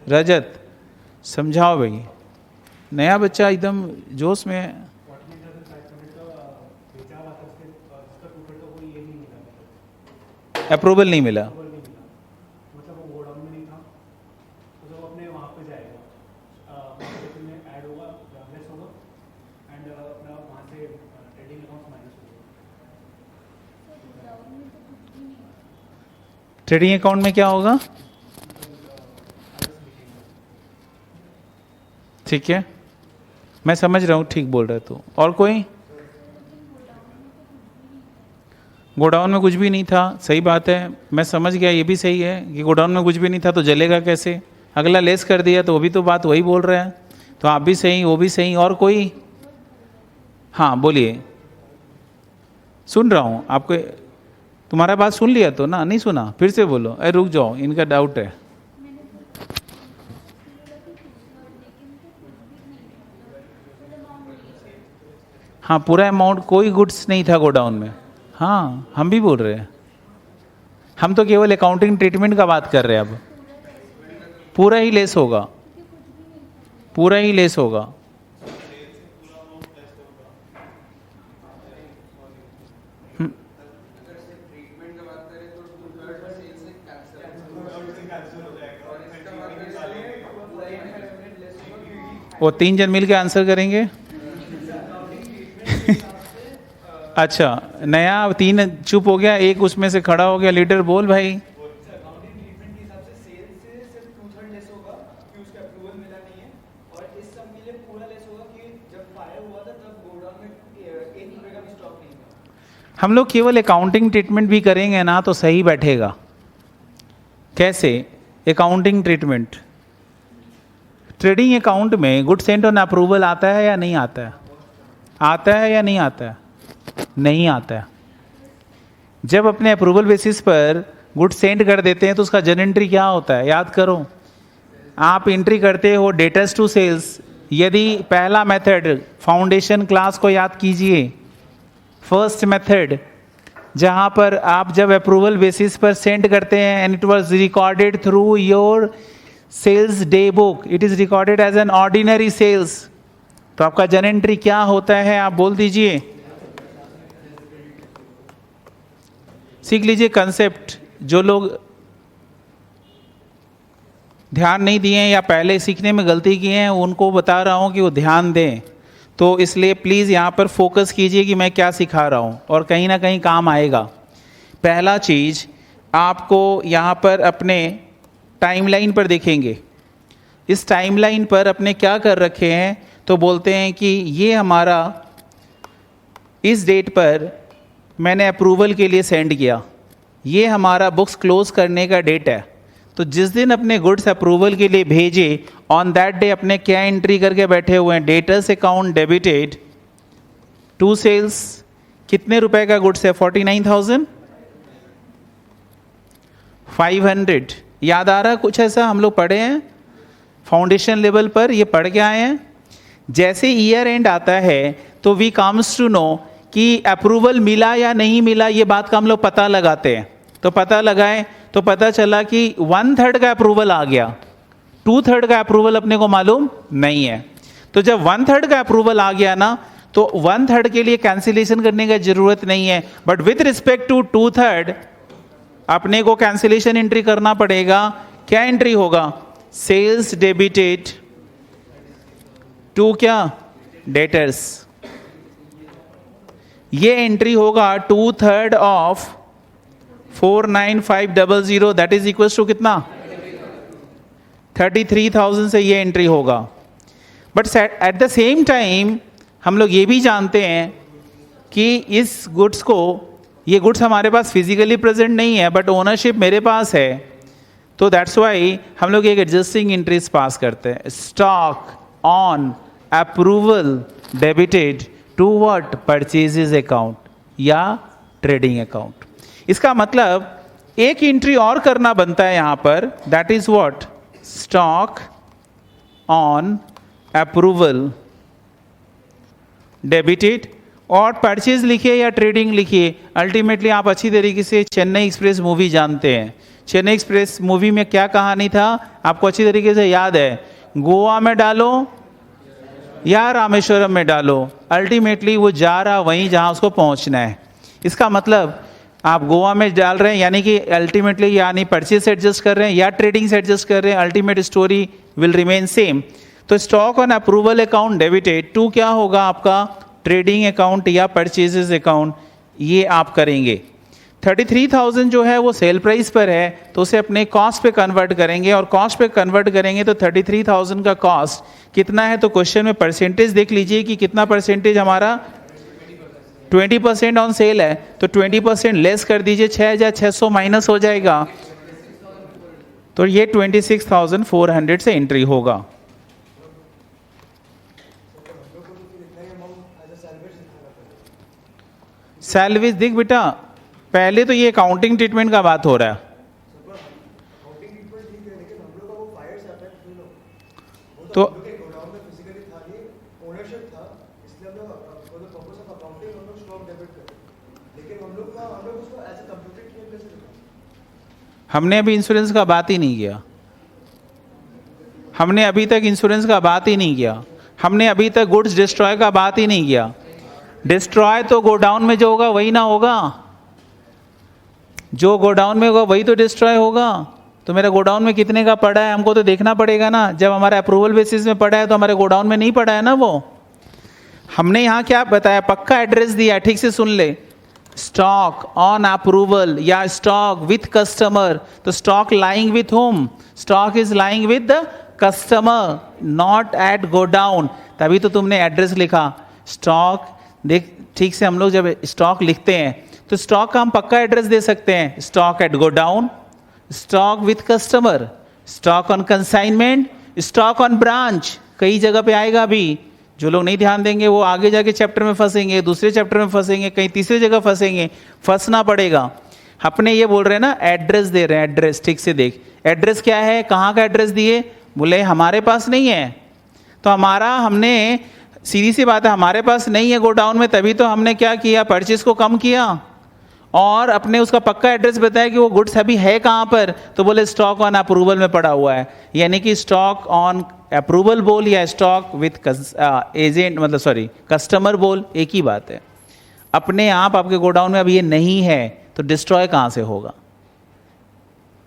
रजत, समझाओ भाई, नया बच्चा एकदम जोश में है। अप्रूवल नहीं मिला, ट्रेडिंग अकाउंट में क्या होगा? ठीक है, मैं समझ रहा हूँ, ठीक बोल रहा है तू। और कोई? गोडाउन में कुछ भी नहीं था, सही बात है, मैं समझ गया, ये भी सही है कि गोडाउन में कुछ भी नहीं था तो जलेगा कैसे। अगला लेस कर दिया तो वो भी तो बात वही बोल रहा है, तो आप भी सही, वो भी सही। और कोई? हाँ बोलिए, सुन रहा हूँ आपको। तुम्हारा बात सुन लिया तो ना, नहीं सुना? फिर से बोलो। अरे रुक जाओ, इनका डाउट है। हाँ, पूरा अमाउंट, कोई गुड्स नहीं था गोडाउन में। हाँ, हम भी बोल रहे हैं, हम तो केवल अकाउंटिंग ट्रीटमेंट का बात कर रहे हैं। अब पूरा ही लेस होगा, पूरा ही लेस होगा। वो 3 जन मिल के आंसर करेंगे। अच्छा, नया 3 चुप हो गया, एक उसमें से खड़ा हो गया। लीडर बोल भाई। हम लोग केवल अकाउंटिंग ट्रीटमेंट भी करेंगे ना तो सही बैठेगा। कैसे अकाउंटिंग ट्रीटमेंट? ट्रेडिंग अकाउंट में गुड सेंट ऑन अप्रूवल आता है या नहीं आता है? आता है या नहीं आता है? नहीं आता है। जब अपने अप्रूवल बेसिस पर गुड सेंड कर देते हैं तो उसका जर्नल एंट्री क्या होता है? याद करो। आप एंट्री करते हो डेटर्स टू सेल्स। यदि पहला मेथड, फाउंडेशन क्लास को याद कीजिए, फर्स्ट मेथड, जहां पर आप जब अप्रूवल बेसिस पर सेंड करते हैं and it was recorded through your sales day book, it is recorded as an ordinary sales, तो आपका जर्नल एंट्री क्या होता है? आप बोल दीजिए, सीख लीजिए कंसेप्ट। जो लोग ध्यान नहीं दिए हैं या पहले सीखने में गलती की है उनको बता रहा हूं कि वो ध्यान दें। तो इसलिए प्लीज़ यहाँ पर फोकस कीजिए कि मैं क्या सिखा रहा हूँ और कहीं ना कहीं काम आएगा। पहला चीज़, आपको यहाँ पर अपने टाइमलाइन पर देखेंगे। इस टाइमलाइन पर अपने क्या कर रखे हैं, तो बोलते हैं कि ये हमारा इस डेट पर मैंने अप्रूवल के लिए सेंड किया, ये हमारा बुक्स क्लोज करने का डेट है। तो जिस दिन अपने गुड्स अप्रूवल के लिए भेजे, ऑन दैट डे अपने क्या एंट्री करके बैठे हुए हैं? Debtors account debited to sales. कितने रुपए का गुड्स है? 49,500। याद आ रहा है कुछ ऐसा? हम लोग पढ़े हैं फाउंडेशन लेवल पर, ये पढ़ के आए हैं। जैसे ईयर एंड आता है तो वी कम्स टू नो कि अप्रूवल मिला या नहीं मिला, ये बात का हम लोग पता लगाते हैं। तो पता लगाए तो पता चला कि 1/3 का अप्रूवल आ गया, 2/3 का अप्रूवल अपने को मालूम नहीं है। तो जब 1/3 का अप्रूवल आ गया ना, तो 1/3 के लिए कैंसिलेशन करने की जरूरत नहीं है, बट विथ रिस्पेक्ट टू 2/3 अपने को कैंसिलेशन एंट्री करना पड़ेगा। क्या एंट्री होगा? सेल्स डेबिटेड टू क्या? डेटर्स। ये एंट्री होगा 2/3 of 49500, that is equal to कितना? 33,000 से ये एंट्री होगा। But at the same time हम लोग ये भी जानते हैं कि इस गुड्स को, ये गुड्स हमारे पास फिजिकली प्रेजेंट नहीं है बट ओनरशिप मेरे पास है, तो दैट्स वाई हम लोग एक एडजस्टिंग एंट्रीज पास करते हैं। Stock on approval debited to what? Purchases account या ट्रेडिंग अकाउंट। इसका मतलब एक एंट्री और करना बनता है यहां पर, that is what? Stock on approval debited, और परचेज लिखिए या ट्रेडिंग लिखिए। अल्टीमेटली आप अच्छी तरीके से चेन्नई एक्सप्रेस मूवी जानते हैं। चेन्नई एक्सप्रेस मूवी में क्या कहानी था आपको अच्छी तरीके से याद है? गोवा में डालो या रामेश्वरम में डालो, अल्टीमेटली वो जा रहा वहीं जहां उसको पहुंचना है। इसका मतलब आप गोवा में डाल रहे हैं यानी कि अल्टीमेटली, यानी परचेज से एडजस्ट कर रहे हैं या ट्रेडिंग से एडजस्ट कर रहे हैं, ultimate story will remain same. तो stock on approval account debited to क्या होगा आपका? ट्रेडिंग अकाउंट या परचेजेस अकाउंट, ये आप करेंगे। 33,000 जो है वो सेल प्राइस पर है, तो उसे अपने कॉस्ट पे कन्वर्ट करेंगे, और कॉस्ट पे कन्वर्ट करेंगे तो 33,000 का कॉस्ट कितना है? तो क्वेश्चन में परसेंटेज देख लीजिए कि कितना परसेंटेज हमारा 20% ऑन सेल है, तो 20% लेस कर दीजिए, 6,600 माइनस हो जाएगा, तो ये 26,400 से एंट्री होगा। सैलवेज देख बेटा, पहले तो ये अकाउंटिंग ट्रीटमेंट का बात हो रहा है। तो हमने अभी इंश्योरेंस का बात ही नहीं किया, हमने अभी तक इंश्योरेंस का बात ही नहीं किया, हमने अभी तक गुड्स डिस्ट्रॉय का बात ही नहीं किया। डिस्ट्रॉय तो गोडाउन में जो होगा वही ना होगा, जो गोडाउन में होगा वही तो डिस्ट्रॉय होगा। तो मेरा गोडाउन में कितने का पड़ा है हमको तो देखना पड़ेगा ना। जब हमारे अप्रूवल बेसिस में पड़ा है तो हमारे गोडाउन में नहीं पड़ा है ना वो। हमने यहाँ क्या बताया, पक्का एड्रेस दिया, ठीक से सुन ले। स्टॉक ऑन अप्रूवल या स्टॉक विथ कस्टमर, तो stock lying with home, stock is lying with the customer not at godown. तभी तो तुमने एड्रेस लिखा। स्टॉक देख ठीक से, हम लोग जब स्टॉक लिखते हैं तो स्टॉक का हम पक्का एड्रेस दे सकते हैं। Stock at godown, stock with customer, stock on consignment, stock on branch, कई जगह पे आएगा भी। जो लोग नहीं ध्यान देंगे वो आगे जाके चैप्टर में फंसेंगे, दूसरे चैप्टर में फंसेंगे, कहीं तीसरी जगह फंसेंगे, फंसना पड़ेगा। अपने ये बोल रहे हैं ना, एड्रेस दे रहे हैं, एड्रेस ठीक से देख। एड्रेस क्या है, कहाँ का एड्रेस दिए, बोले हमारे पास नहीं है। तो हमारा, हमने सीधी सी बात है, हमारे पास नहीं है गोडाउन में, तभी तो हमने क्या किया, परचेज को कम किया और अपने उसका पक्का एड्रेस बताया कि वो गुड्स अभी है कहाँ पर। तो बोले स्टॉक ऑन अप्रूवल में पड़ा हुआ है, यानी कि स्टॉक ऑन अप्रूवल बोल या स्टॉक विथ एजेंट, मतलब सॉरी कस्टमर बोल, एक ही बात है। अपने आप आपके गोडाउन में अभी ये नहीं है तो डिस्ट्रॉय कहाँ से होगा।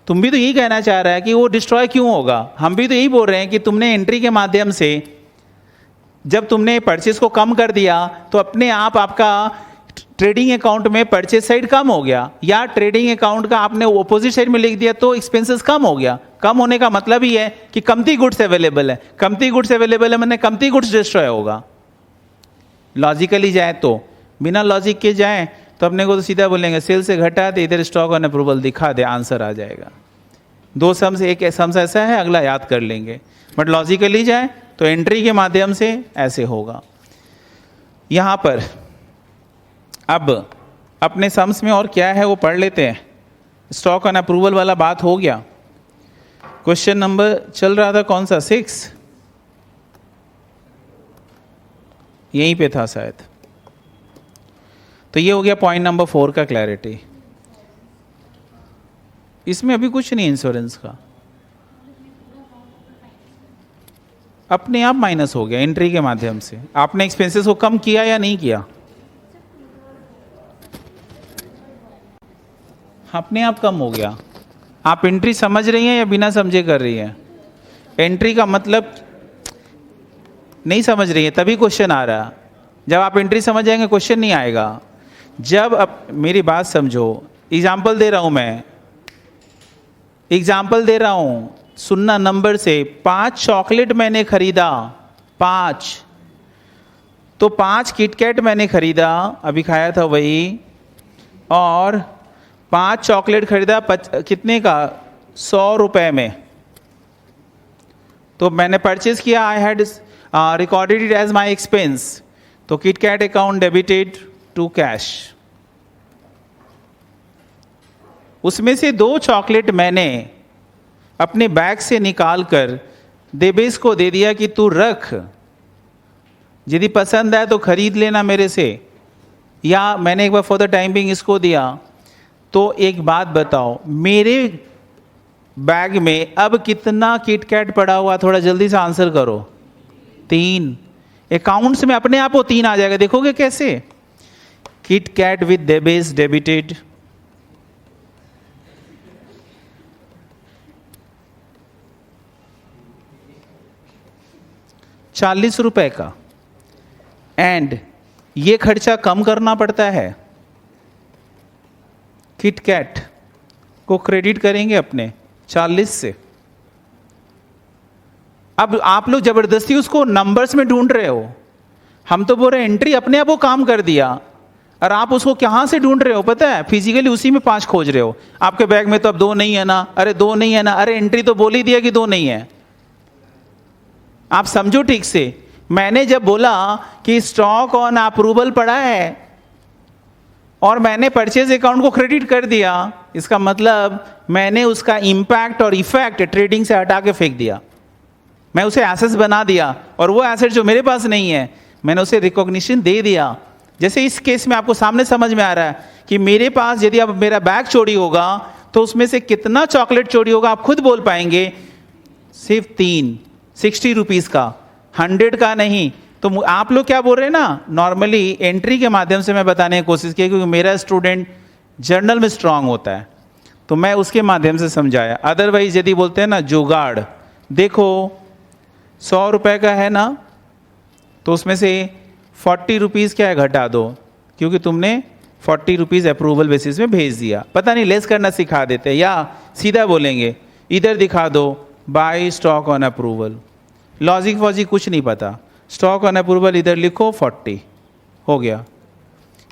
तुम भी तो यही कहना चाह रहा है कि वो डिस्ट्रॉय क्यों होगा। हम भी तो यही बोल रहे हैं कि तुमने एंट्री के माध्यम से जब तुमने परचेज को कम कर दिया तो अपने आप आपका ट्रेडिंग अकाउंट में परचेज साइड कम हो गया, या ट्रेडिंग अकाउंट का आपने ऑपोजिट साइड में लिख दिया तो एक्सपेंसेस कम हो गया। कम होने का मतलब ही है कि कमती गुड्स अवेलेबल है, कमती गुड्स अवेलेबल है मैंने कमती गुड्स डिस्ट्रॉय होगा। लॉजिकली जाए तो, बिना लॉजिक के जाए तो अपने को तो सीधा बोलेंगे सेल से घटा दे, इधर स्टॉक ऑन अप्रूवल दिखा दे, आंसर आ जाएगा। दो सम्स, एक सम्स ऐसा है, अगला याद कर लेंगे। बट लॉजिकली जाए तो एंट्री के माध्यम से ऐसे होगा। यहां पर अब अपने सम्स में और क्या है वो पढ़ लेते हैं। स्टॉक ऑन अप्रूवल वाला बात हो गया। क्वेश्चन नंबर चल रहा था कौन सा, 6, यहीं पे था शायद। तो ये हो गया पॉइंट नंबर 4 का क्लैरिटी। इसमें अभी कुछ नहीं इंश्योरेंस का, अपने आप माइनस हो गया एंट्री के माध्यम से। आपने एक्सपेंसेस को कम किया या नहीं किया, अपने आप कम हो गया। आप एंट्री समझ रही हैं या बिना समझे कर रही हैं। एंट्री का मतलब नहीं समझ रही है तभी क्वेश्चन आ रहा। जब आप एंट्री समझ जाएंगे क्वेश्चन नहीं आएगा। जब अब मेरी बात समझो, एग्जाम्पल दे रहा हूं मैं, एग्जाम्पल दे रहा हूं, सुनना नंबर से। 5 चॉकलेट मैंने खरीदा, 5, तो 5 किटकैट मैंने खरीदा, अभी खाया था वही, और 5 चॉकलेट खरीदा कितने का, 100 रुपए में। तो मैंने परचेज किया, I had recorded it as my expense, तो KitKat account debited to cash. उसमें से 2 चॉकलेट मैंने अपने बैग से निकाल कर देबेस को दे दिया कि तू रख, यदि पसंद आए तो खरीद लेना मेरे से, या मैंने एक बार फॉर द टाइम बिंग इसको दिया। तो एक बात बताओ, मेरे बैग में अब कितना किटकैट पड़ा हुआ, थोड़ा जल्दी से आंसर करो। 3। अकाउंट्स में अपने आप वो 3 आ जाएगा, देखोगे कैसे। किटकैट विद डेबिस डेबिटेड, ₹40 का, एंड ये खर्चा कम करना पड़ता है। किटकैट को क्रेडिट करेंगे अपने 40 से। अब आप लोग जबरदस्ती उसको नंबर्स में ढूंढ रहे हो, हम तो बोल रहे हैं एंट्री अपने आप वो काम कर दिया, और आप उसको कहां से ढूंढ रहे हो पता है, फिजिकली उसी में 5 खोज रहे हो। आपके बैग में तो अब 2 नहीं है ना, अरे 2 नहीं है ना, अरे एंट्री तो बोल ही दिया कि 2 नहीं है। आप समझो ठीक से, मैंने जब बोला कि स्टॉक ऑन अप्रूवल पड़ा है और मैंने परचेज अकाउंट को क्रेडिट कर दिया, इसका मतलब मैंने उसका इंपैक्ट और इफेक्ट ट्रेडिंग से हटा के फेंक दिया, मैं उसे एसेट्स बना दिया, और वो एसेट जो मेरे पास नहीं है मैंने उसे रिकॉग्निशन दे दिया। जैसे इस केस में आपको सामने समझ में आ रहा है कि मेरे पास यदि अब मेरा बैग चोरी होगा तो उसमें से कितना चॉकलेट चोरी होगा आप खुद बोल पाएंगे, सिर्फ 3, 60 रुपीज का, 100 का नहीं। तो आप लोग क्या बोल रहे हैं ना, नॉर्मली एंट्री के माध्यम से मैं बताने की कोशिश की, क्योंकि मेरा स्टूडेंट जर्नल में स्ट्रांग होता है तो मैं उसके माध्यम से समझाया। अदरवाइज यदि बोलते हैं ना जुगाड़, देखो 100 रुपए का है ना, तो उसमें से 40 रुपीज़ क्या है घटा दो, क्योंकि तुमने 40 रुपीज़ अप्रूवल बेसिस में भेज दिया। पता नहीं लेस करना सिखा देते, या सीधा बोलेंगे इधर दिखा दो by stock on approval, logic वॉजिक कुछ नहीं पता, स्टॉक ऑन अप्रूवल इधर लिखो 40 हो गया।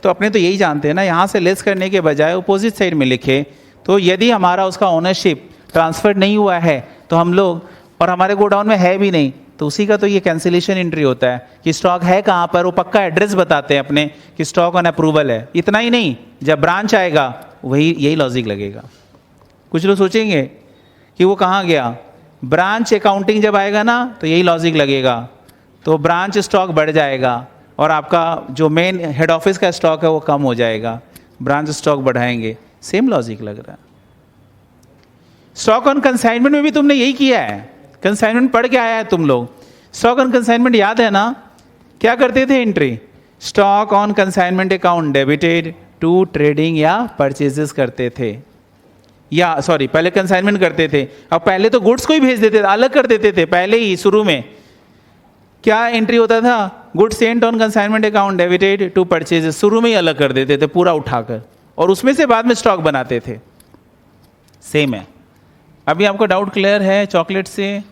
तो अपने तो यही जानते हैं ना, यहाँ से लेस करने के बजाय अपोजिट साइड में लिखे, तो यदि हमारा उसका ओनरशिप ट्रांसफर नहीं हुआ है तो हम लोग, और हमारे गोडाउन में है भी नहीं, तो उसी का तो ये कैंसिलेशन एंट्री होता है कि स्टॉक है कहाँ पर, वो पक्का एड्रेस बताते हैं अपने कि स्टॉक ऑन अप्रूवल है। इतना ही नहीं, जब ब्रांच आएगा वही यही लॉजिक लगेगा। कुछ लोग सोचेंगे कि वो कहाँ गया, ब्रांच अकाउंटिंग जब आएगा ना तो यही लॉजिक लगेगा, तो ब्रांच स्टॉक बढ़ जाएगा और आपका जो मेन हेड ऑफिस का स्टॉक है वो कम हो जाएगा, ब्रांच स्टॉक बढ़ाएंगे, सेम लॉजिक लग रहा है। स्टॉक ऑन कंसाइनमेंट में भी तुमने यही किया है, कंसाइनमेंट पढ़ के आया है तुम लोग। स्टॉक ऑन कंसाइनमेंट याद है ना, क्या करते थे entry, stock on consignment account debited to trading या परचेजेस करते थे, या सॉरी पहले कंसाइनमेंट करते थे, अब पहले तो गुड्स को ही भेज देते थे, अलग कर देते थे। पहले ही शुरू में क्या एंट्री होता था, goods sent on consignment account debited to purchases, शुरू में ही अलग कर देते थे पूरा उठाकर, और उसमें से बाद में स्टॉक बनाते थे। सेम है। अभी आपको डाउट क्लियर है चॉकलेट से?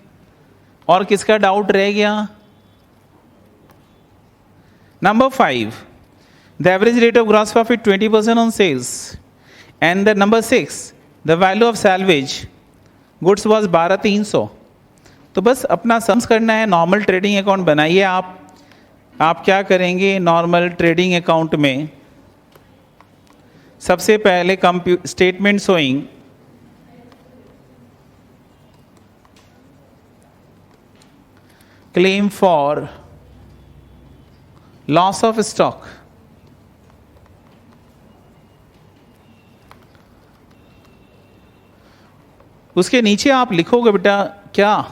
और किसका डाउट रह गया? Number 5, the average rate of gross profit 20% on sales, and the number 6, the value of salvage goods was 12,300। तो बस अपना सम्स करना है। नॉर्मल ट्रेडिंग अकाउंट बनाइए आप क्या करेंगे, नॉर्मल ट्रेडिंग अकाउंट में सबसे पहले statement showing claim for loss of stock, उसके नीचे आप लिखोगे बेटा क्या,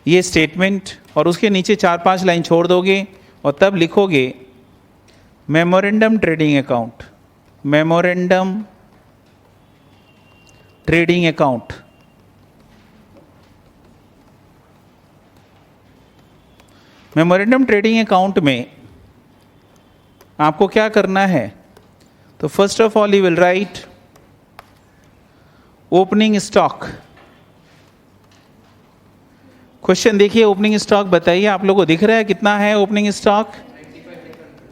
ये स्टेटमेंट, और उसके नीचे 4-5 लाइन छोड़ दोगे और तब लिखोगे memorandum trading account, memorandum trading account. Memorandum trading account में आपको क्या करना है, तो first of all you will right opening stock. Question देखिए, ओपनिंग स्टॉक बताइए, आप लोगों को दिख रहा है कितना है ओपनिंग स्टॉक?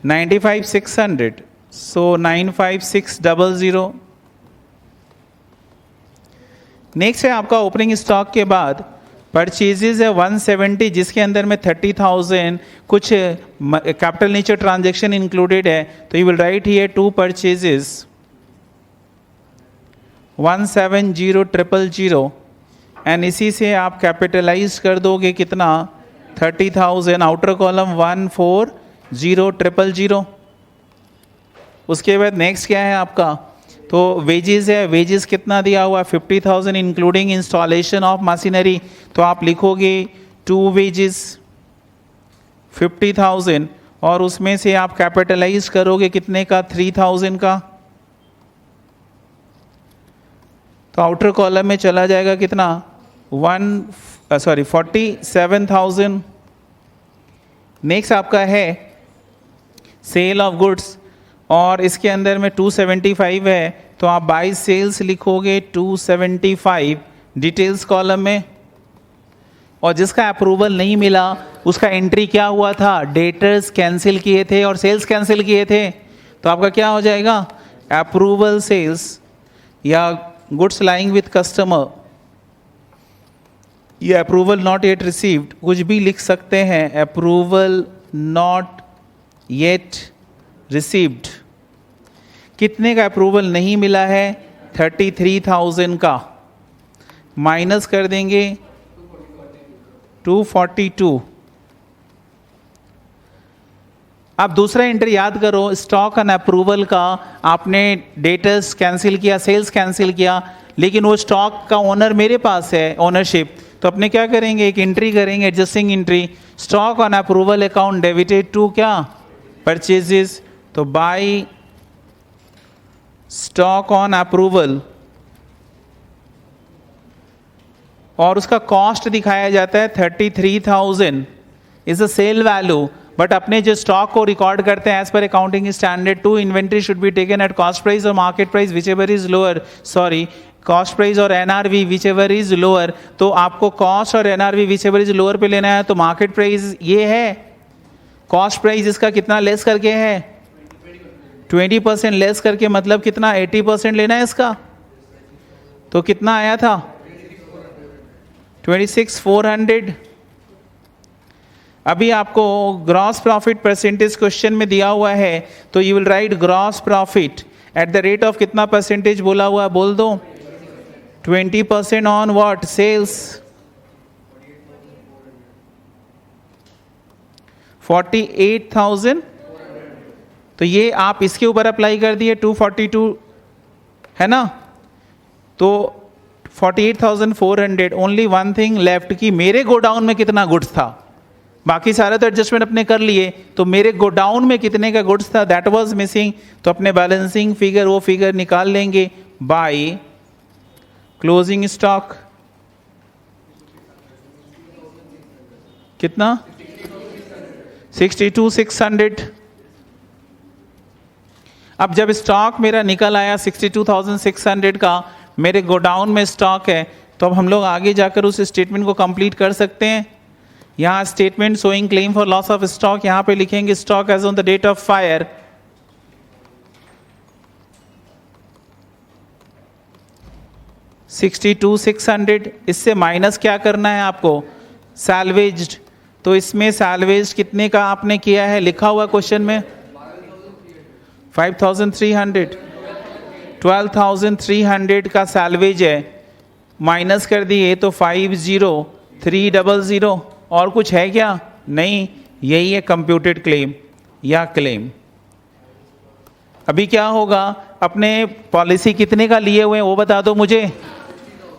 95,600, सो 95600। नेक्स्ट है आपका ओपनिंग स्टॉक के बाद परचेजेज है 170, जिसके अंदर में 30,000 कुछ कैपिटल नेचर ट्रांजैक्शन इंक्लूडेड है, तो you will right here 2 purchases 170,000, and इसी से आप कैपिटलाइज कर दोगे कितना, 30,000, आउटर कॉलम 140,000। उसके बाद नेक्स्ट क्या है आपका, तो वेजेस है, वेजेस कितना दिया हुआ है, 50,000 इंक्लूडिंग इंस्टॉलेशन ऑफ मशीनरी, तो आप लिखोगे 2 वेजेस 50,000, और उसमें से आप कैपिटलाइज करोगे कितने का, 3,000 का, तो आउटर कॉलम में चला जाएगा कितना, 47,000। नेक्स्ट आपका है सेल ऑफ गुड्स, और इसके अंदर में 275 है, तो आप बाय सेल्स लिखोगे 275 डिटेल्स कॉलम में, और जिसका अप्रूवल नहीं मिला उसका एंट्री क्या हुआ था, डेटर्स कैंसिल किए थे और सेल्स कैंसिल किए थे, तो आपका क्या हो जाएगा, अप्रूवल सेल्स या गुड्स लाइंग विथ कस्टमर, ये अप्रूवल नॉट येट रिसीव्ड कुछ भी लिख सकते हैं, अप्रूवल नॉट येट रिसीव्ड, कितने का अप्रूवल नहीं मिला है? 33,000 का, माइनस कर देंगे 242। अब दूसरा एंट्री याद करो, स्टॉक ऑन अप्रूवल का आपने डेटर्स कैंसिल किया, सेल्स कैंसिल किया, लेकिन वो स्टॉक का ओनर मेरे पास है, ओनरशिप, तो अपने क्या करेंगे? एक एंट्री करेंगे, adjusting entry, stock on approval account debited to क्या? परचेजेस। तो बाय स्टॉक ऑन अप्रूवल, और उसका कॉस्ट दिखाया जाता है 33,000 is a sale value, but अपने जो स्टॉक को रिकॉर्ड करते हैं as per accounting standard two, inventory should be taken at cost price और market price whichever is lower, sorry cost price और NRV whichever is lower. तो आपको कॉस्ट और NRV whichever is lower पे लेना है, तो मार्केट प्राइस ये है, कॉस्ट प्राइस इसका कितना लेस करके है? 20% लेस करके, मतलब कितना? 80% लेना है इसका, तो कितना आया था? 26,400। अभी आपको ग्रॉस प्रॉफिट परसेंटेज क्वेश्चन में दिया हुआ है, तो you will right gross profit at the rate of कितना परसेंटेज बोला हुआ है, बोल दो। 20% ऑन व्हाट? सेल्स। 48,000, तो ये आप इसके ऊपर अप्लाई कर दिए, 242 है ना, तो 48,400। ओनली वन थिंग लेफ्ट कि मेरे गोडाउन में कितना गुड्स था, बाकी सारे तो एडजस्टमेंट अपने कर लिए, तो मेरे गोडाउन में कितने का गुड्स था, दैट वाज मिसिंग। तो अपने बैलेंसिंग फिगर वो फिगर निकाल लेंगे बाय क्लोजिंग स्टॉक। कितना? 62,600। अब जब स्टॉक मेरा निकल आया 62,600 का, मेरे गोडाउन में स्टॉक है, तो अब हम लोग आगे जाकर उस स्टेटमेंट को कंप्लीट कर सकते हैं। यहाँ statement showing claim for loss of stock, यहाँ पे लिखेंगे stock as on the date of fire, $62,600। इससे माइनस क्या करना है आपको? सैल्वेज्ड। तो इसमें सैल्वेज कितने का आपने किया है, लिखा हुआ क्वेश्चन में 5,300, 12,300 का सैल्वेज है, माइनस कर दिए तो 50,300। और कुछ है क्या? नहीं, यही है कंप्यूटेड क्लेम या क्लेम। अभी क्या होगा? अपने पॉलिसी कितने का लिए हुए हैं वो बता दो मुझे।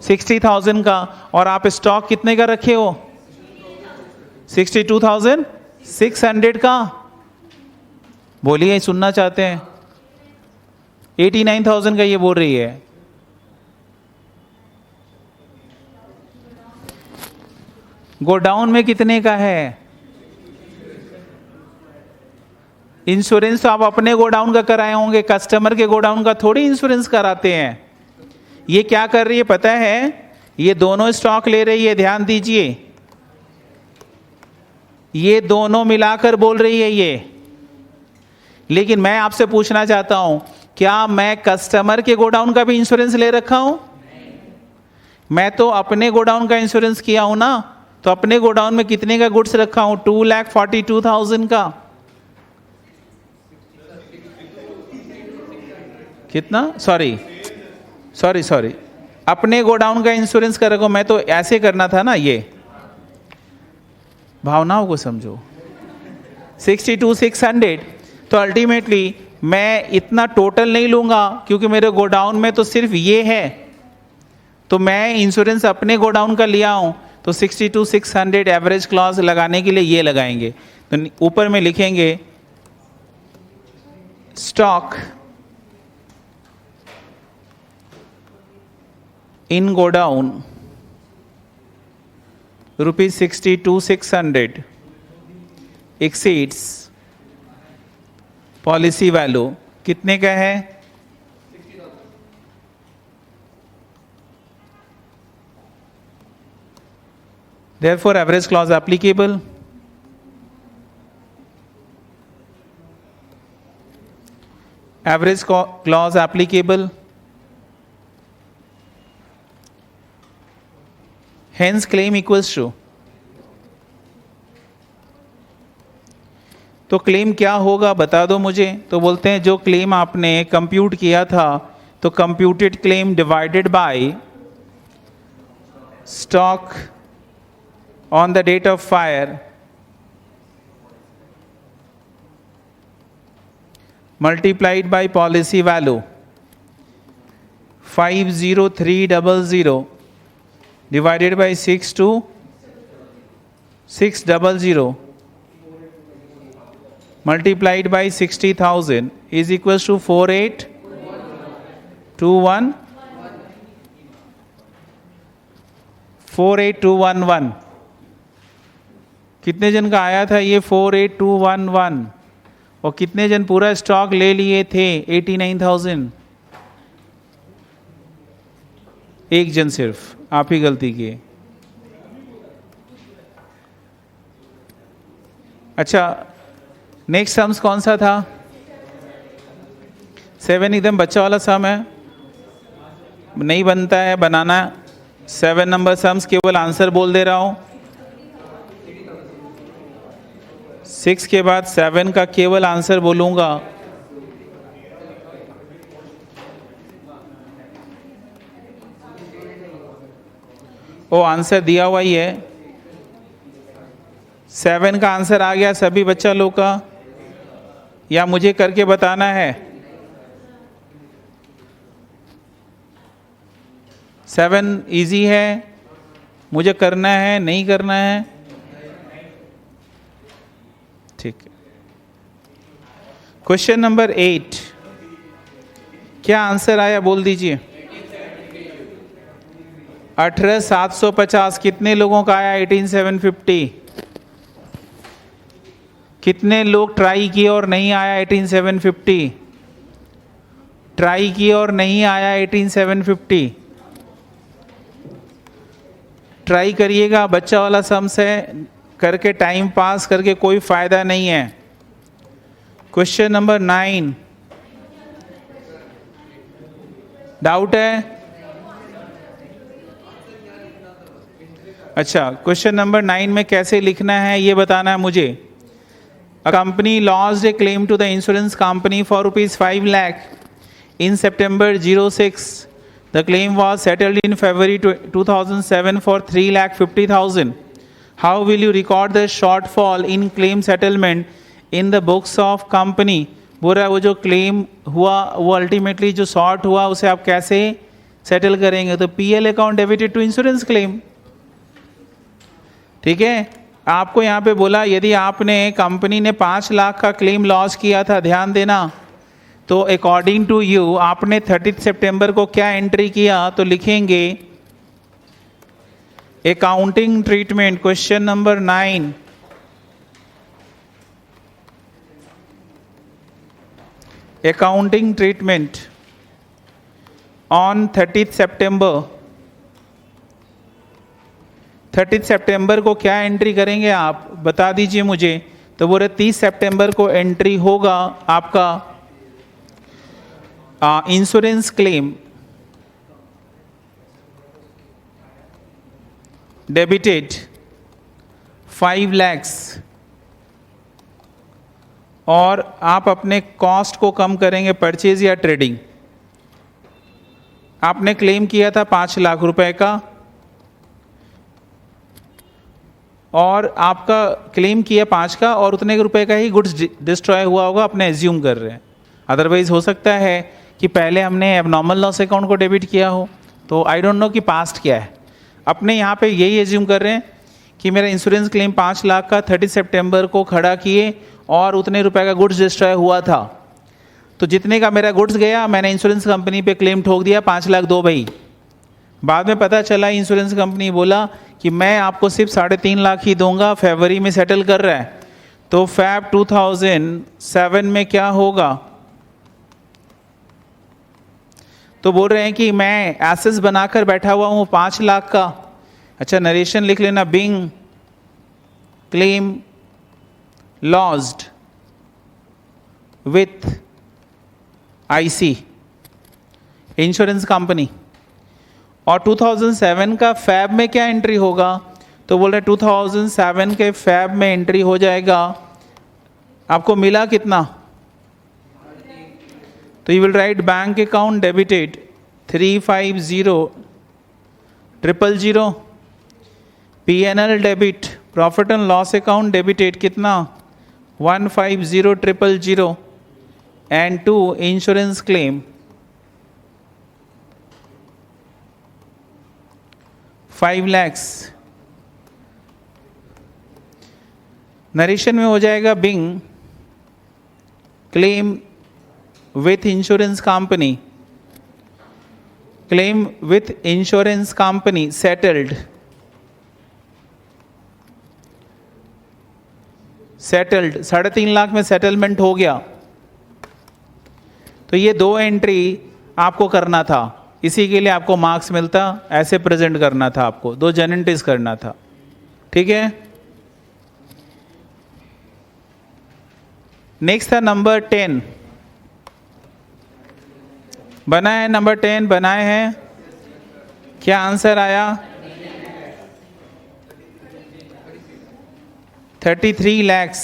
60,000 का, और आप स्टॉक कितने का रखे हो? 62,600 का। बोलिए, सुनना चाहते हैं? 89,000 का ये बोल रही है। गोडाउन में कितने का है? इंश्योरेंस तो आप अपने गोडाउन का कराए होंगे, कस्टमर के गोडाउन का थोड़ी इंश्योरेंस कराते हैं। ये क्या कर रही है पता है? ये दोनों स्टॉक ले रही है, ध्यान दीजिए, ये दोनों मिलाकर बोल रही है ये। लेकिन मैं आपसे पूछना चाहता हूं, क्या मैं कस्टमर के गोडाउन का भी इंश्योरेंस ले रखा हूं? मैं तो अपने गोडाउन का इंश्योरेंस किया हूं ना। तो अपने गोडाउन में कितने का गुड्स रखा हूं? 2,42,000 का। कितना? सॉरी, अपने गोडाउन का इंश्योरेंस कर रखो। मैं तो ऐसे करना था ना, ये भावनाओं को समझो। 62,600, तो अल्टीमेटली मैं इतना टोटल नहीं लूंगा, क्योंकि मेरे गोडाउन में तो सिर्फ ये है, तो मैं इंश्योरेंस अपने गोडाउन का लिया हूं, तो 62,600 एवरेज क्लॉज लगाने के लिए ये लगाएंगे। तो ऊपर में लिखेंगे stock in godown ₹62,600 exceeds policy value. कितने का है? Therefore, average clause applicable. Average clause applicable. Hence, claim equals to. तो क्लेम क्या होगा बता दो मुझे। तो बोलते हैं जो क्लेम आपने कंप्यूट किया था, तो computed claim divided by stock on the date of fire multiplied by policy value 50300 divided by 600 multiplied by 60,000 is equals to 48211। कितने जन का आया था ये 48211, और कितने जन पूरा स्टॉक ले लिए थे 89,000? एक जन सिर्फ, आप ही गलती किए। अच्छा, नेक्स्ट सम्स कौन सा था? 7 एकदम बच्चा वाला सम है, नहीं बनता है बनाना। 7 नंबर सम्स केवल आंसर बोल दे रहा हूं। 6 के बाद 7 का केवल आंसर बोलूंगा। वो आंसर दिया हुआ ही है। 7 का आंसर आ गया सभी बच्चा लोग का, या मुझे करके बताना है? 7 इजी है, मुझे करना है नहीं करना है? ठीक है। क्वेश्चन नंबर 8, क्या आंसर आया बोल दीजिए। 18,750 कितने लोगों का आया? 18,750 कितने लोग ट्राई किए और नहीं आया? 18,750 ट्राई किए और नहीं आया? 18,750 ट्राई करिएगा, बच्चा वाला सम्स है, करके टाइम पास करके कोई फायदा नहीं है। क्वेश्चन नंबर 9, डाउट है? अच्छा, क्वेश्चन नंबर 9 में कैसे लिखना है ये बताना है मुझे। A company lost a claim to the insurance company for ₹5 lakh in September 06. The claim was settled in February 2007 for ₹3,50,000. How will you record the shortfall in claim settlement in the books of company? बोल रहा है वो जो क्लेम हुआ वो अल्टीमेटली जो शॉर्ट हुआ उसे आप कैसे सेटल करेंगे? तो PL account debited to insurance claim. ठीक है, आपको यहाँ पे बोला यदि आपने कंपनी ने 5 लाख का क्लेम लॉस किया था, ध्यान देना, तो अकॉर्डिंग टू यू आपने 30 सितंबर को क्या एंट्री किया? तो लिखेंगे accounting treatment. Question number 9, accounting treatment on 30 सितंबर। 30 सितंबर को क्या एंट्री करेंगे आप बता दीजिए मुझे। तो बोले 30 सितंबर को एंट्री होगा आपका इंश्योरेंस क्लेम डेबिटेड 5 lakhs, और आप अपने कॉस्ट को कम करेंगे परचेज या ट्रेडिंग। आपने क्लेम किया था 5 लाख रुपए का, और आपका क्लेम किया 5 का, और उतने रुपए का ही गुड्स डिस्ट्रॉय हुआ होगा, अपने एज्यूम कर रहे हैं। अदरवाइज हो सकता है कि पहले हमने एबनॉर्मल लॉस अकाउंट को डेबिट किया हो, तो आई डोंट नो कि पास्ट क्या है। अपने यहाँ पे यही एज्यूम कर रहे हैं कि मेरा इंश्योरेंस क्लेम 5 लाख का 30 सितंबर को खड़ा किए और उतने रुपए का गुड्स डिस्ट्रॉय हुआ था, तो जितने का मेरा गुड्स गया मैंने इंश्योरेंस कंपनी पे क्लेम ठोक दिया 5 लाख दो भाई। बाद में पता चला इंश्योरेंस कंपनी बोला कि मैं आपको सिर्फ 3.5 लाख ही दूंगा, फरवरी में सेटल कर रहा है। तो फैब 2007 में क्या होगा? तो बोल रहे हैं कि मैं एसेट्स बनाकर बैठा हुआ हूं 5 लाख का। अच्छा, नरेशन लिख लेना, being claim lodged with IC insurance company. और 2007 का फैब में क्या एंट्री होगा? तो बोल रहे 2007 के फैब में एंट्री हो जाएगा आपको मिला कितना? तो you will write bank account debited 350000, PNL debit profit and loss account debited कितना? 150000 एंड 2 इंश्योरेंस क्लेम 5 lakhs। नरेशन में हो जाएगा being claim with insurance company, claim with insurance company settled, settled 3.5 lakh में सेटलमेंट हो गया। तो ये 2 एंट्री आपको करना था, इसी के लिए आपको मार्क्स मिलता, ऐसे प्रेजेंट करना था आपको, 2 जेनेंटिस करना था, ठीक है। नेक्स्ट था नंबर 10, बना है नंबर 10 बनाए हैं, क्या आंसर आया? 33 lakhs।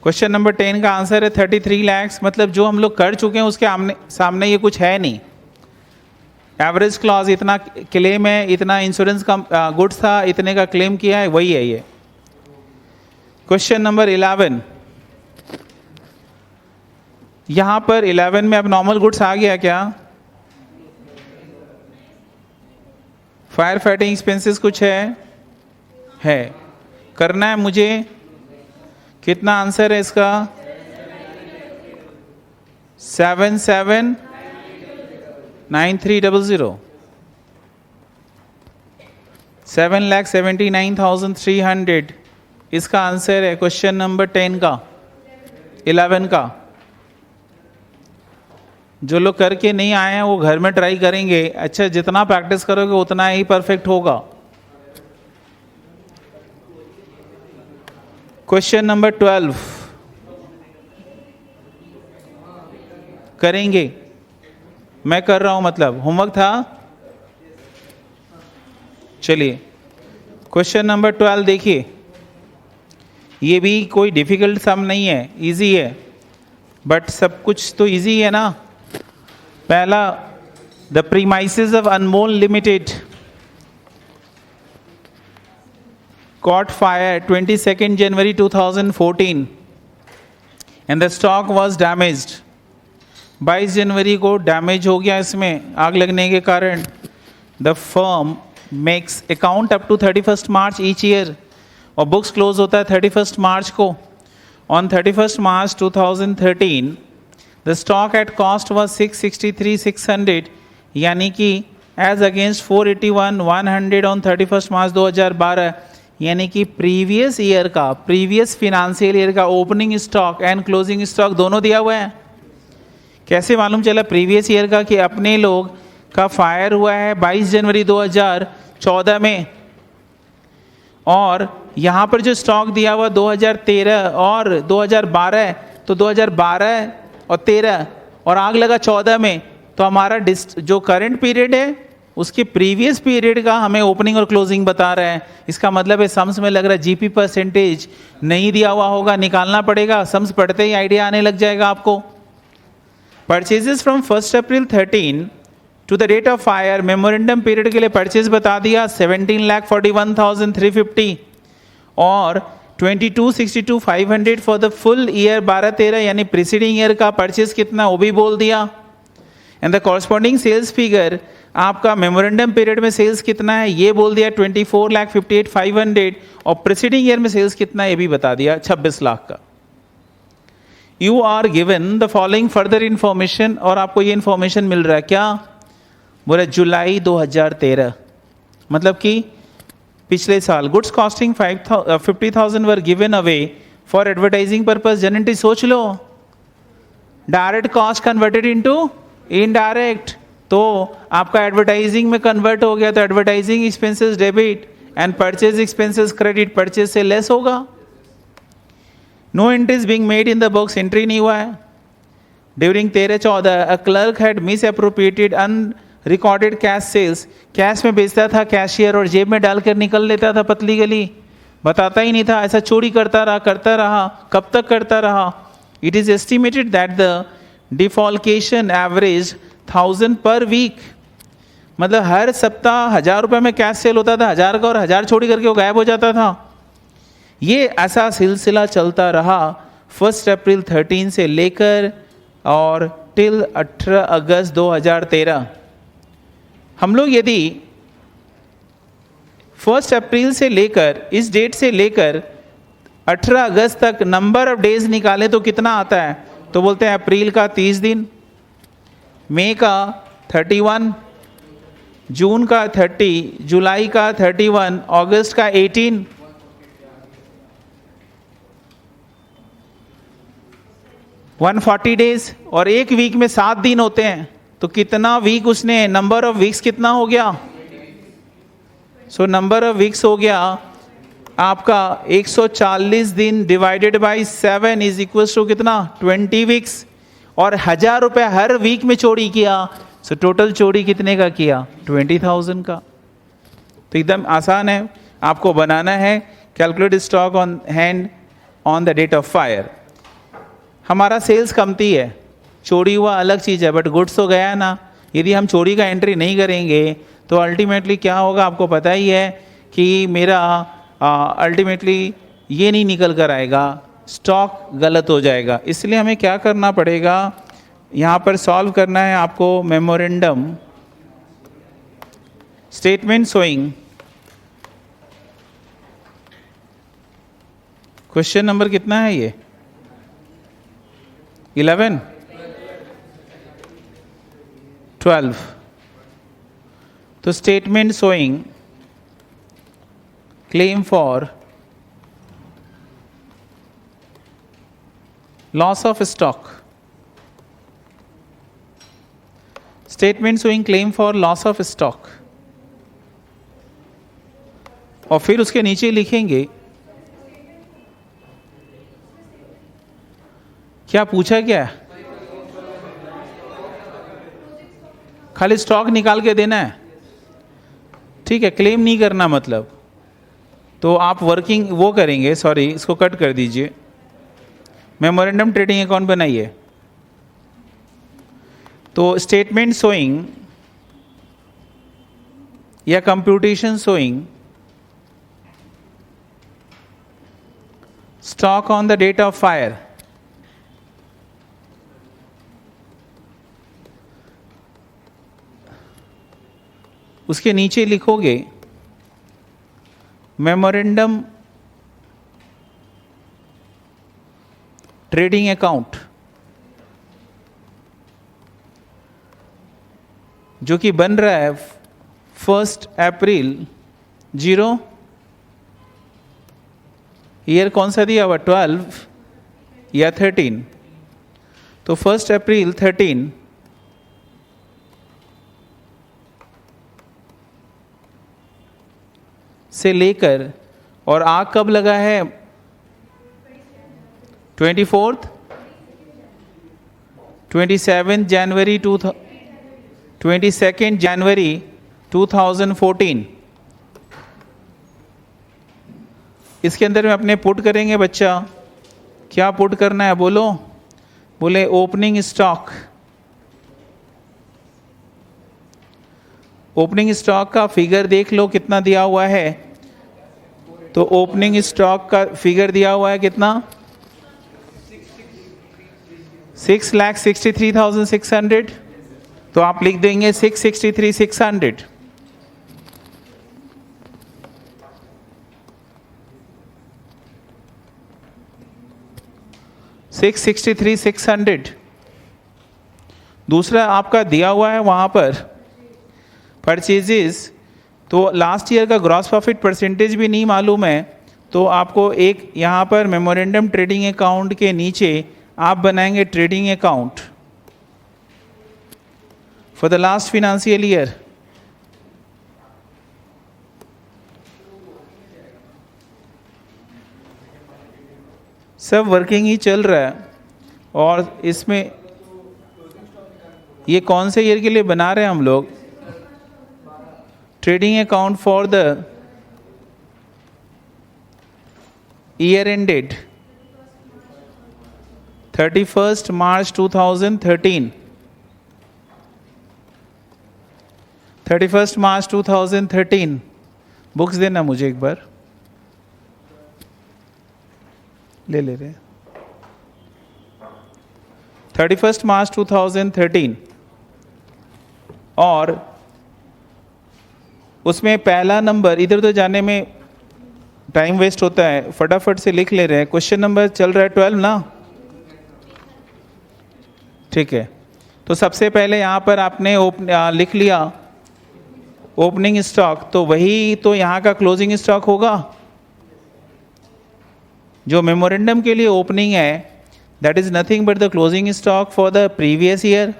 क्वेश्चन नंबर 10 का आंसर है 33 lakhs। मतलब जो हम लोग कर चुके हैं उसके सामने ये कुछ है नहीं। एवरेज क्लॉज इतना क्लेम है, इतना इंश्योरेंस का गुड्स था, इतने का क्लेम किया है, वही है ये। क्वेश्चन नंबर 11, यहां पर 11 में अब नॉर्मल गुड्स आ गया क्या? फायर फाइटिंग एक्सपेंसेस कुछ है करना है मुझे। कितना आंसर है इसका? 779300, 7,79,300 इसका आंसर है क्वेश्चन नंबर 10 का, 11 का। जो लोग करके नहीं आए हैं वो घर में ट्राई करेंगे। अच्छा, जितना प्रैक्टिस करोगे उतना ही परफेक्ट होगा। क्वेश्चन नंबर 12 करेंगे, मैं कर रहा हूं, मतलब होमवर्क था। चलिए क्वेश्चन नंबर 12 देखिए, ये भी कोई डिफिकल्ट सम नहीं है, इजी है, बट सब कुछ तो इजी है ना। पहला, the premises of Anmol limited caught fire 22nd January 2014 and the stock was damaged। 22 जनवरी को डैमेज हो गया, इसमें आग लगने के कारण। The firm makes account up to 31st March each year, और बुक्स क्लोज होता है 31st March को। On 31st March 2013 the stock at cost was 663,600, यानी कि as against 481,100 on 31st March 2012, यानी कि प्रीवियस ईयर का, प्रीवियस फिनेंशियल ईयर का opening stock and closing stock दोनों दिया हुआ है। कैसे मालूम चला प्रीवियस ईयर का? कि अपने लोग का फायर हुआ है 22 जनवरी 2014 में, और यहाँ पर जो स्टॉक दिया हुआ 2013 और 2012, तो 2012 और 13 और आग लगा 14 में, तो हमारा जो करंट पीरियड है उसके प्रीवियस पीरियड का हमें ओपनिंग और क्लोजिंग बता रहा है। इसका मतलब है सम्स में लग रहा है जीपी परसेंटेज नहीं दिया हुआ होगा, निकालना पड़ेगा। सम्स पढ़ते ही आइडिया आने लग जाएगा आपको। Purchases from 1 April 13 to the date of fire, memorandum period के लिए परचेज बता दिया 17,41,350 और 22,62,500 फॉर द फुल ईयर 12-13, यानी प्रीसीडिंग ईयर का परचेज कितना वो भी बोल दिया। And the corresponding sales figure, आपका मेमोरेंडम पीरियड में सेल्स कितना है ये बोल दिया 24,58,500, और प्रीसीडिंग ईयर में सेल्स कितना है ये भी बता दिया 26 लाख का। You are given the following further information, और आपको ये इंफॉर्मेशन मिल रहा है क्या? बोले जुलाई 2013, मतलब कि पिछले साल। Goods costing 50,000 were given away for advertising purpose. जनरेटी सोच लो, direct cost converted into indirect, तो आपका एडवर्टाइजिंग में कन्वर्ट हो गया, तो advertising expenses debit and purchase expenses credit, purchase से लेस होगा। No entries being made in the books, entry नहीं हुआ है। During 13-14 a clerk had misappropriated unrecorded cash sales, cash में बेचता था कैशियर और जेब में डालकर निकल लेता था पतली गली। बताता ही नहीं था, ऐसा चोरी करता रहा, कब तक करता रहा? It is estimated that the defalcation average 1000 per week, मतलब हर सप्ताह 1000 रुपये में कैश सेल होता था, 1000 का, और 1000 चोरी करके वो गायब हो जाता था। ये ऐसा सिलसिला चलता रहा 1 अप्रैल 13 से लेकर और टिल 18 अगस्त 2013। हम लोग यदि 1 अप्रैल से लेकर, इस डेट से लेकर 18 अगस्त तक नंबर ऑफ डेज निकालें तो कितना आता है? तो बोलते हैं अप्रैल का 30 दिन, मई का 31, जून का 30, जुलाई का 31, अगस्त का 18, 140 डेज, और एक वीक में 7 दिन होते हैं, तो कितना वीक उसने, नंबर ऑफ वीक्स कितना हो गया? सो नंबर ऑफ वीक्स हो गया आपका 140 दिन divided by 7 is equal to कितना? 20 वीक्स। और 1000 रुपये हर वीक में चोरी किया, सो टोटल चोरी कितने का किया? 20,000 का। तो एकदम आसान है, आपको बनाना है calculate stock on hand on the date of fire. हमारा सेल्स कमती है, चोरी हुआ अलग चीज़ है, बट गुड्स तो गया ना। यदि हम चोरी का एंट्री नहीं करेंगे तो अल्टीमेटली क्या होगा, आपको पता ही है कि मेरा अल्टीमेटली ये नहीं निकल कर आएगा, स्टॉक गलत हो जाएगा। इसलिए हमें क्या करना पड़ेगा, यहाँ पर सॉल्व करना है आपको memorandum statement showing. Question number कितना है ये? 11, 12। तो statement showing claim for loss of stock, statement showing claim for loss of stock, और फिर उसके नीचे लिखेंगे क्या पूछा, क्या खाली स्टॉक निकाल के देना है, ठीक है, क्लेम नहीं करना मतलब। तो आप वर्किंग वो करेंगे, सॉरी इसको कट कर दीजिए, मेमोरेंडम ट्रेडिंग अकाउंट बनाइए। तो स्टेटमेंट शोइंग या computation showing stock on the date of fire, उसके नीचे लिखोगे मेमोरेंडम ट्रेडिंग अकाउंट, जो कि बन रहा है 1 अप्रैल 0, ईयर कौन सा दिया हुआ, 12 या 13? तो 1 अप्रैल 13 से लेकर, और आग कब लगा है? 24, 27 जनवरी 22 जनवरी 2014। इसके अंदर में अपने पुट करेंगे बच्चा, क्या पुट करना है बोलो? बोले ओपनिंग स्टॉक। ओपनिंग स्टॉक का फिगर देख लो कितना दिया हुआ है। तो ओपनिंग स्टॉक का फिगर दिया हुआ है कितना? 6,63,600। तो आप लिख देंगे 663,600। $663,600। दूसरा आपका दिया हुआ है वहां पर परचेजेस, तो लास्ट ईयर का ग्रॉस प्रॉफिट परसेंटेज भी नहीं मालूम है, तो आपको एक यहाँ पर मेमोरेंडम ट्रेडिंग अकाउंट के नीचे आप बनाएंगे trading account for the last financial year. सब वर्किंग ही चल रहा है, और इसमें ये कौन से ईयर के लिए बना रहे हैं हम लोग? Trading account for the year ended 31st March 2013, 31st March 2013। Books देना मुझे एक बार, ले रहे। 31st March 2013, और उसमें पहला नंबर, इधर तो जाने में टाइम वेस्ट होता है, फटाफट से लिख ले रहे हैं। क्वेश्चन नंबर चल रहा है 12 ना, ठीक है। तो सबसे पहले यहाँ पर आपने लिख लिया ओपनिंग स्टॉक, तो वही तो यहाँ का क्लोजिंग स्टॉक होगा। जो मेमोरेंडम के लिए ओपनिंग है that is nothing but the closing stock for the previous year.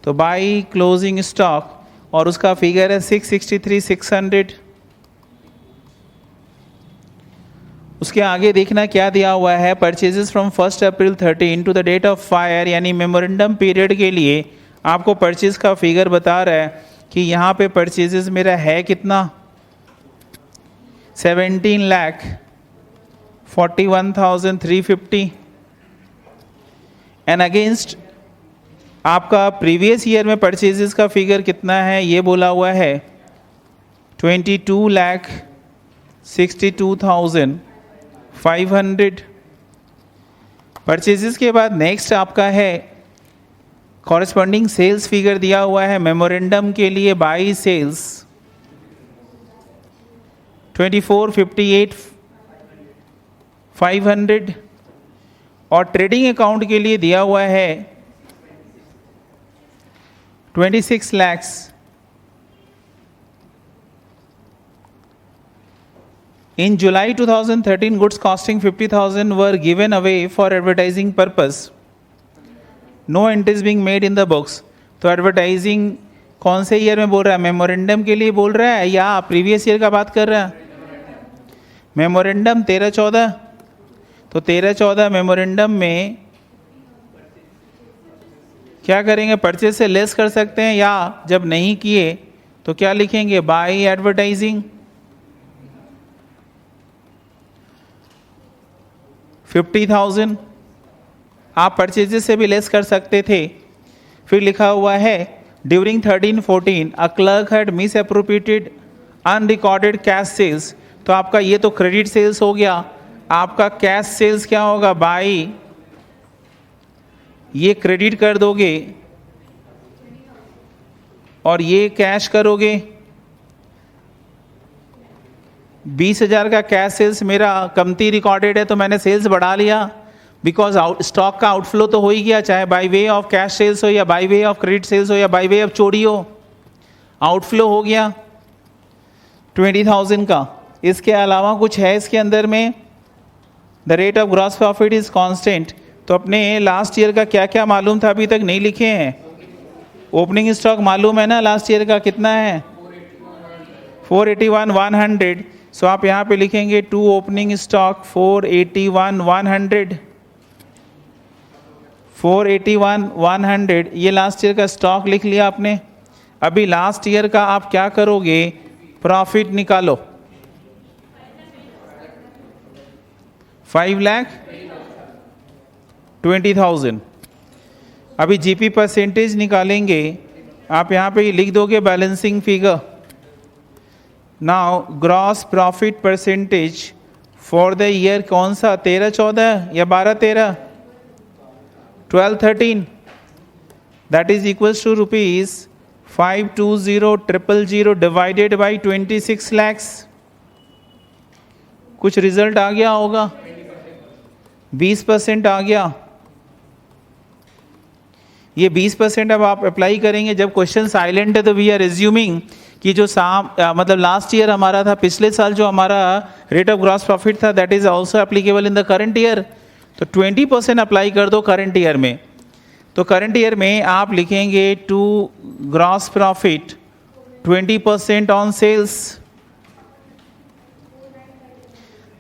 तो बाई क्लोजिंग स्टॉक, और उसका फिगर है 663,600। उसके आगे देखना क्या दिया हुआ है, purchases from 1 April 13 to the date of fire, यानी मेमोरेंडम पीरियड के लिए आपको परचेज का फिगर बता रहा है कि यहाँ पे परचेजेस मेरा है कितना, 17,41,350, एंड अगेंस्ट आपका प्रीवियस ईयर में परचेजेस का फिगर कितना है, ये बोला हुआ है 22,62,500। परचेजेस के बाद नेक्स्ट आपका है कॉरेस्पॉन्डिंग सेल्स फिगर दिया हुआ है मेमोरेंडम के लिए, बाई सेल्स 24,58,500, और ट्रेडिंग अकाउंट के लिए दिया हुआ है 26 lakhs। In July 2013, goods costing 50,000 were given away for advertising purpose. No entries being made in the books. तो एडवर्टाइजिंग कौन से ईयर में बोल रहा है, मेमोरेंडम के लिए बोल रहा है या प्रीवियस ईयर का बात कर रहा है? मेमोरेंडम 13-14, तो 13-14 मेमोरेंडम में क्या करेंगे, परचेज से लेस कर सकते हैं, या जब नहीं किए तो क्या लिखेंगे, बाय एडवर्टाइजिंग 50,000। आप परचेजेस से भी लेस कर सकते थे। फिर लिखा हुआ है during 13-14 a clerk had misappropriated unrecorded cash sales. तो आपका ये तो क्रेडिट सेल्स हो गया, आपका कैश सेल्स क्या होगा, बाई ये क्रेडिट कर दोगे और ये कैश करोगे। 20,000 का कैश सेल्स मेरा कमती रिकॉर्डेड है तो मैंने सेल्स बढ़ा लिया, बिकॉज स्टॉक का आउटफ्लो तो हो ही गया, चाहे by way of cash sales हो या by way of credit sales हो या बाय वे ऑफ चोरी हो, आउटफ्लो हो गया 20,000 का। इसके अलावा कुछ है इसके अंदर में, the rate of gross profit is constant. तो अपने लास्ट ईयर का क्या क्या मालूम था, अभी तक नहीं लिखे हैं। ओपनिंग स्टॉक मालूम है ना लास्ट ईयर का कितना है, 481,100। सो आप यहाँ पे लिखेंगे टू ओपनिंग स्टॉक 481,100, 481,100। ये लास्ट ईयर का स्टॉक लिख लिया आपने। अभी लास्ट ईयर का आप क्या करोगे, प्रॉफिट निकालो, 5,20,000। अभी जीपी परसेंटेज निकालेंगे, आप यहाँ पे लिख दोगे balancing figure. Now gross profit percentage for the year कौन सा, 13-14 या 12-13, 12-13, that is equals to ₹520,000 divided by 26 lakhs। कुछ रिजल्ट आ गया होगा, 20% आ गया। ये 20% अब आप अप्लाई करेंगे। जब क्वेश्चन साइलेंट है तो वी आर एज्यूमिंग कि जो मतलब लास्ट ईयर हमारा था, पिछले साल जो हमारा रेट ऑफ ग्रॉस प्रॉफिट था, that is also applicable in the current year. तो 20% अप्लाई कर दो करंट ईयर में। तो करंट ईयर में आप लिखेंगे to gross profit 20% on sales.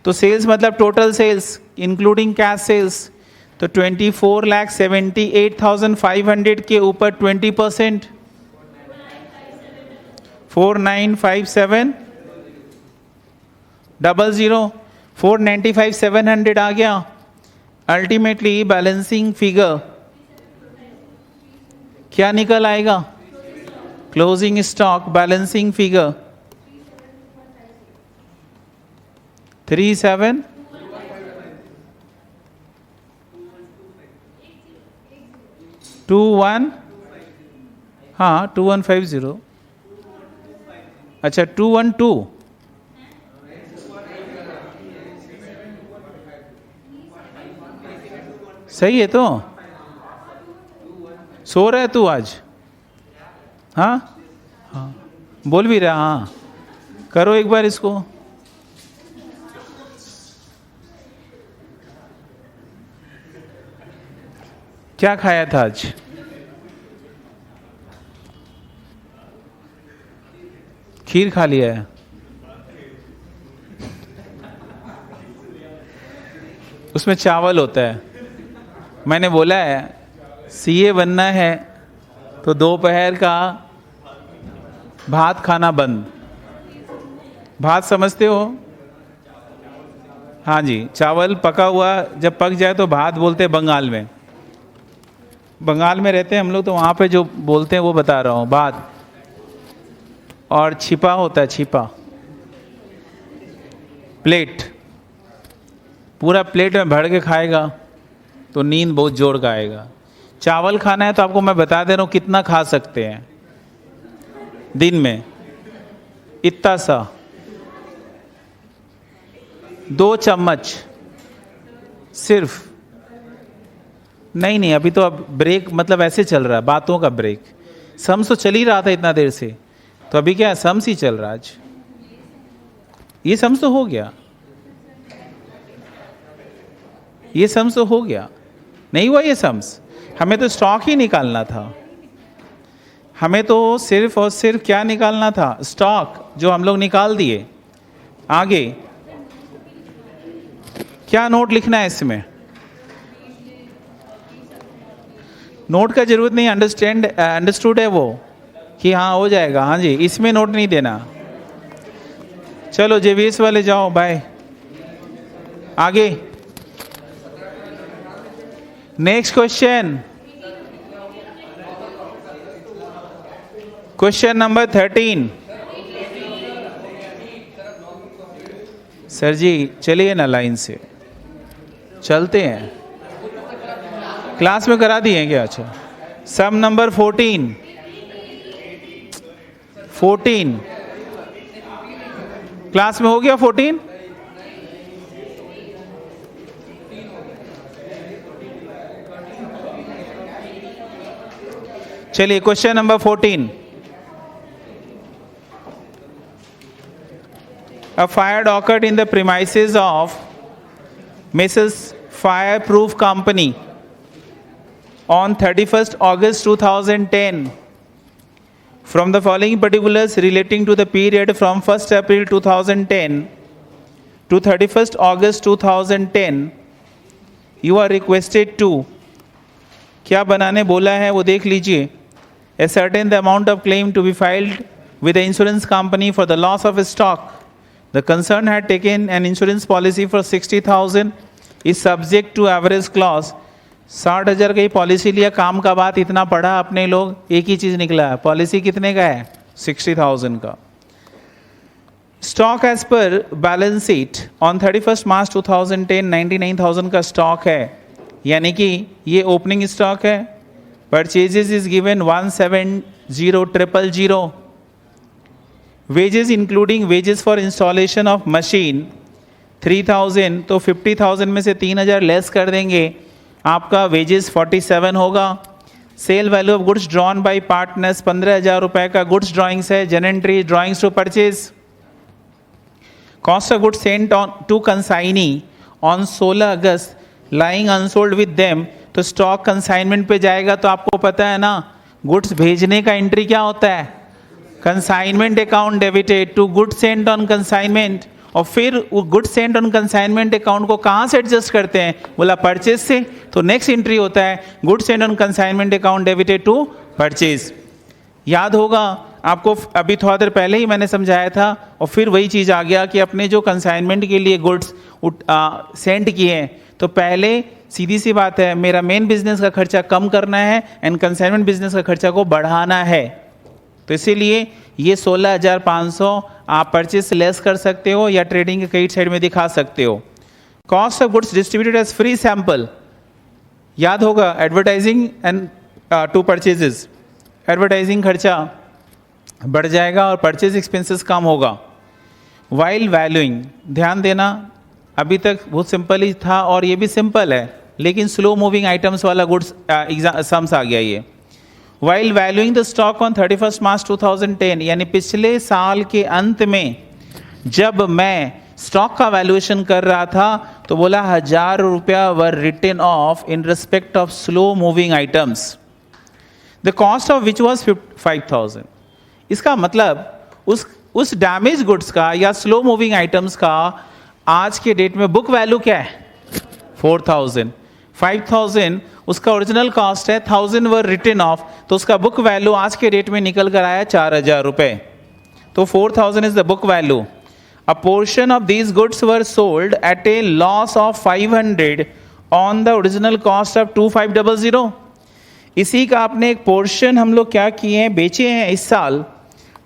तो सेल्स मतलब total sales including cash sales. तो 24,78,500 के ऊपर 20%, 4,957,000। 495 700 आ गया। अल्टीमेटली बैलेंसिंग फिगर क्या निकल आएगा? क्लोजिंग स्टॉक बैलेंसिंग फिगर 37 21, हाँ 2150, अच्छा 212, सही है तो? सो रहा है तू आज? हाँ हाँ बोल भी रहा, हाँ करो एक बार इसको। क्या खाया था आज? खीर खा लिया है। उसमें चावल होता है। मैंने बोला है सीए बनना है तो दोपहर का भात खाना बंद। भात समझते हो? हाँ जी, चावल पका हुआ जब पक जाए तो भात बोलते हैं बंगाल में। बंगाल में रहते हैं हम लोग तो वहाँ पे जो बोलते हैं वो बता रहा हूँ, भात। और छिपा होता है, छिपा प्लेट, पूरा प्लेट में भर के खाएगा तो नींद बहुत जोर का आएगा। चावल खाना है तो आपको मैं बता दे रहा हूँ कितना खा सकते हैं दिन में, इतना सा 2 चम्मच सिर्फ। नहीं अभी तो अब ब्रेक, मतलब ऐसे चल रहा है बातों का ब्रेक। सम्स तो चल ही रहा था इतना देर से, तो अभी क्या सम्स ही चल रहा आज। ये सम्स तो हो गया, ये सम्स तो हो गया। नहीं हुआ ये सम्स? हमें तो स्टॉक ही निकालना था। हमें तो सिर्फ और सिर्फ क्या निकालना था? स्टॉक, जो हम लोग निकाल दिए। आगे क्या नोट लिखना है इसमें? नोट का जरूरत नहीं, अंडरस्टूड है वो कि हाँ हो जाएगा। हाँ जी, इसमें नोट नहीं देना। चलो जेवीएस वाले जाओ, बाय। आगे next question, question number 13। Sir ji चलिए ना, लाइन से चलते हैं। क्लास में करा दिए क्या? अच्छा, सम नंबर 14 क्लास में हो गया 14? चलिए question number 14। A fire occurred in the premises of Mrs. Fireproof Company on 31st August 2010. From the following particulars relating to the period from 1st April 2010 to 31st August 2010, you are requested to, क्या बनाने बोला है वो देख लीजिए। Ascertain the amount of claim to be filed with the insurance company for the loss of stock. The concern had taken an insurance policy for 60,000 is subject to average clause. 60,000 की पॉलिसी लिया, काम का बात इतना पढ़ा अपने लोग, एक ही चीज निकला है, पॉलिसी कितने का है? 60,000 का। Stock as per balance sheet on 31st March 2010 99,000 का स्टॉक है, यानी कि ये ओपनिंग स्टॉक है। Purchases is given 170,000। Wages including wages for installation of machine 3,000, तो 50,000 में से 3,000 लेस कर देंगे, आपका वेजेस 47 होगा। Sale value of goods drawn by partners 15,000 रुपए का गुड्स ड्रॉइंग्स है, जेनेंट्री drawings to purchase. Cost of goods sent on to consignee on 16 August lying unsold with them, तो स्टॉक कंसाइनमेंट पे जाएगा। तो आपको पता है ना गुड्स भेजने का एंट्री क्या होता है? Consignment account debited to goods sent on consignment. और फिर वो goods sent on consignment account को कहाँ से एडजस्ट करते हैं? बोला परचेज से, तो नेक्स्ट एंट्री होता है goods sent on consignment account debited to purchase. याद होगा आपको, अभी थोड़ा देर पहले ही मैंने समझाया था, और फिर वही चीज़ आ गया कि अपने जो कंसाइनमेंट के लिए गुड्स सेंड किए हैं, तो पहले सीधी सी बात है मेरा मेन बिजनेस का खर्चा कम करना है एंड कंसाइनमेंट बिजनेस का खर्चा को बढ़ाना है। तो इसीलिए ये 16,500 आप परचेस लेस कर सकते हो या ट्रेडिंग के क्रेडिट साइड में दिखा सकते हो। Cost of goods distributed as free sample, याद होगा advertising and to purchases, advertising खर्चा बढ़ जाएगा और परचेज एक्सपेंसेस कम होगा। वाइल वैल्यूइंग, ध्यान देना अभी तक बहुत सिंपल ही था और ये भी सिंपल है, लेकिन स्लो मूविंग आइटम्स वाला गुड्स सम्स आ गया ये। While valuing the stock on 31 March 2010, यानी पिछले साल के अंत में जब मैं स्टॉक का वैल्यूएशन कर रहा था तो बोला 1,000 रुपया were written off in respect of slow moving items, the cost of which was 5,000। इसका मतलब उस डैमेज गुड्स का या स्लो मूविंग आइटम्स का आज के डेट में बुक वैल्यू क्या है 4,000। 5,000 उसका ओरिजिनल कॉस्ट है, 1,000 वर रिटन ऑफ, तो उसका बुक वैल्यू आज के डेट में निकल कर आया 4,000 रुपए। तो 4,000 is the book value. A portion of these goods were sold at a loss of 500 on the original cost of 2,500। इसी का आपने एक पोर्शन हम लोग क्या किए हैं, बेचे हैं इस साल,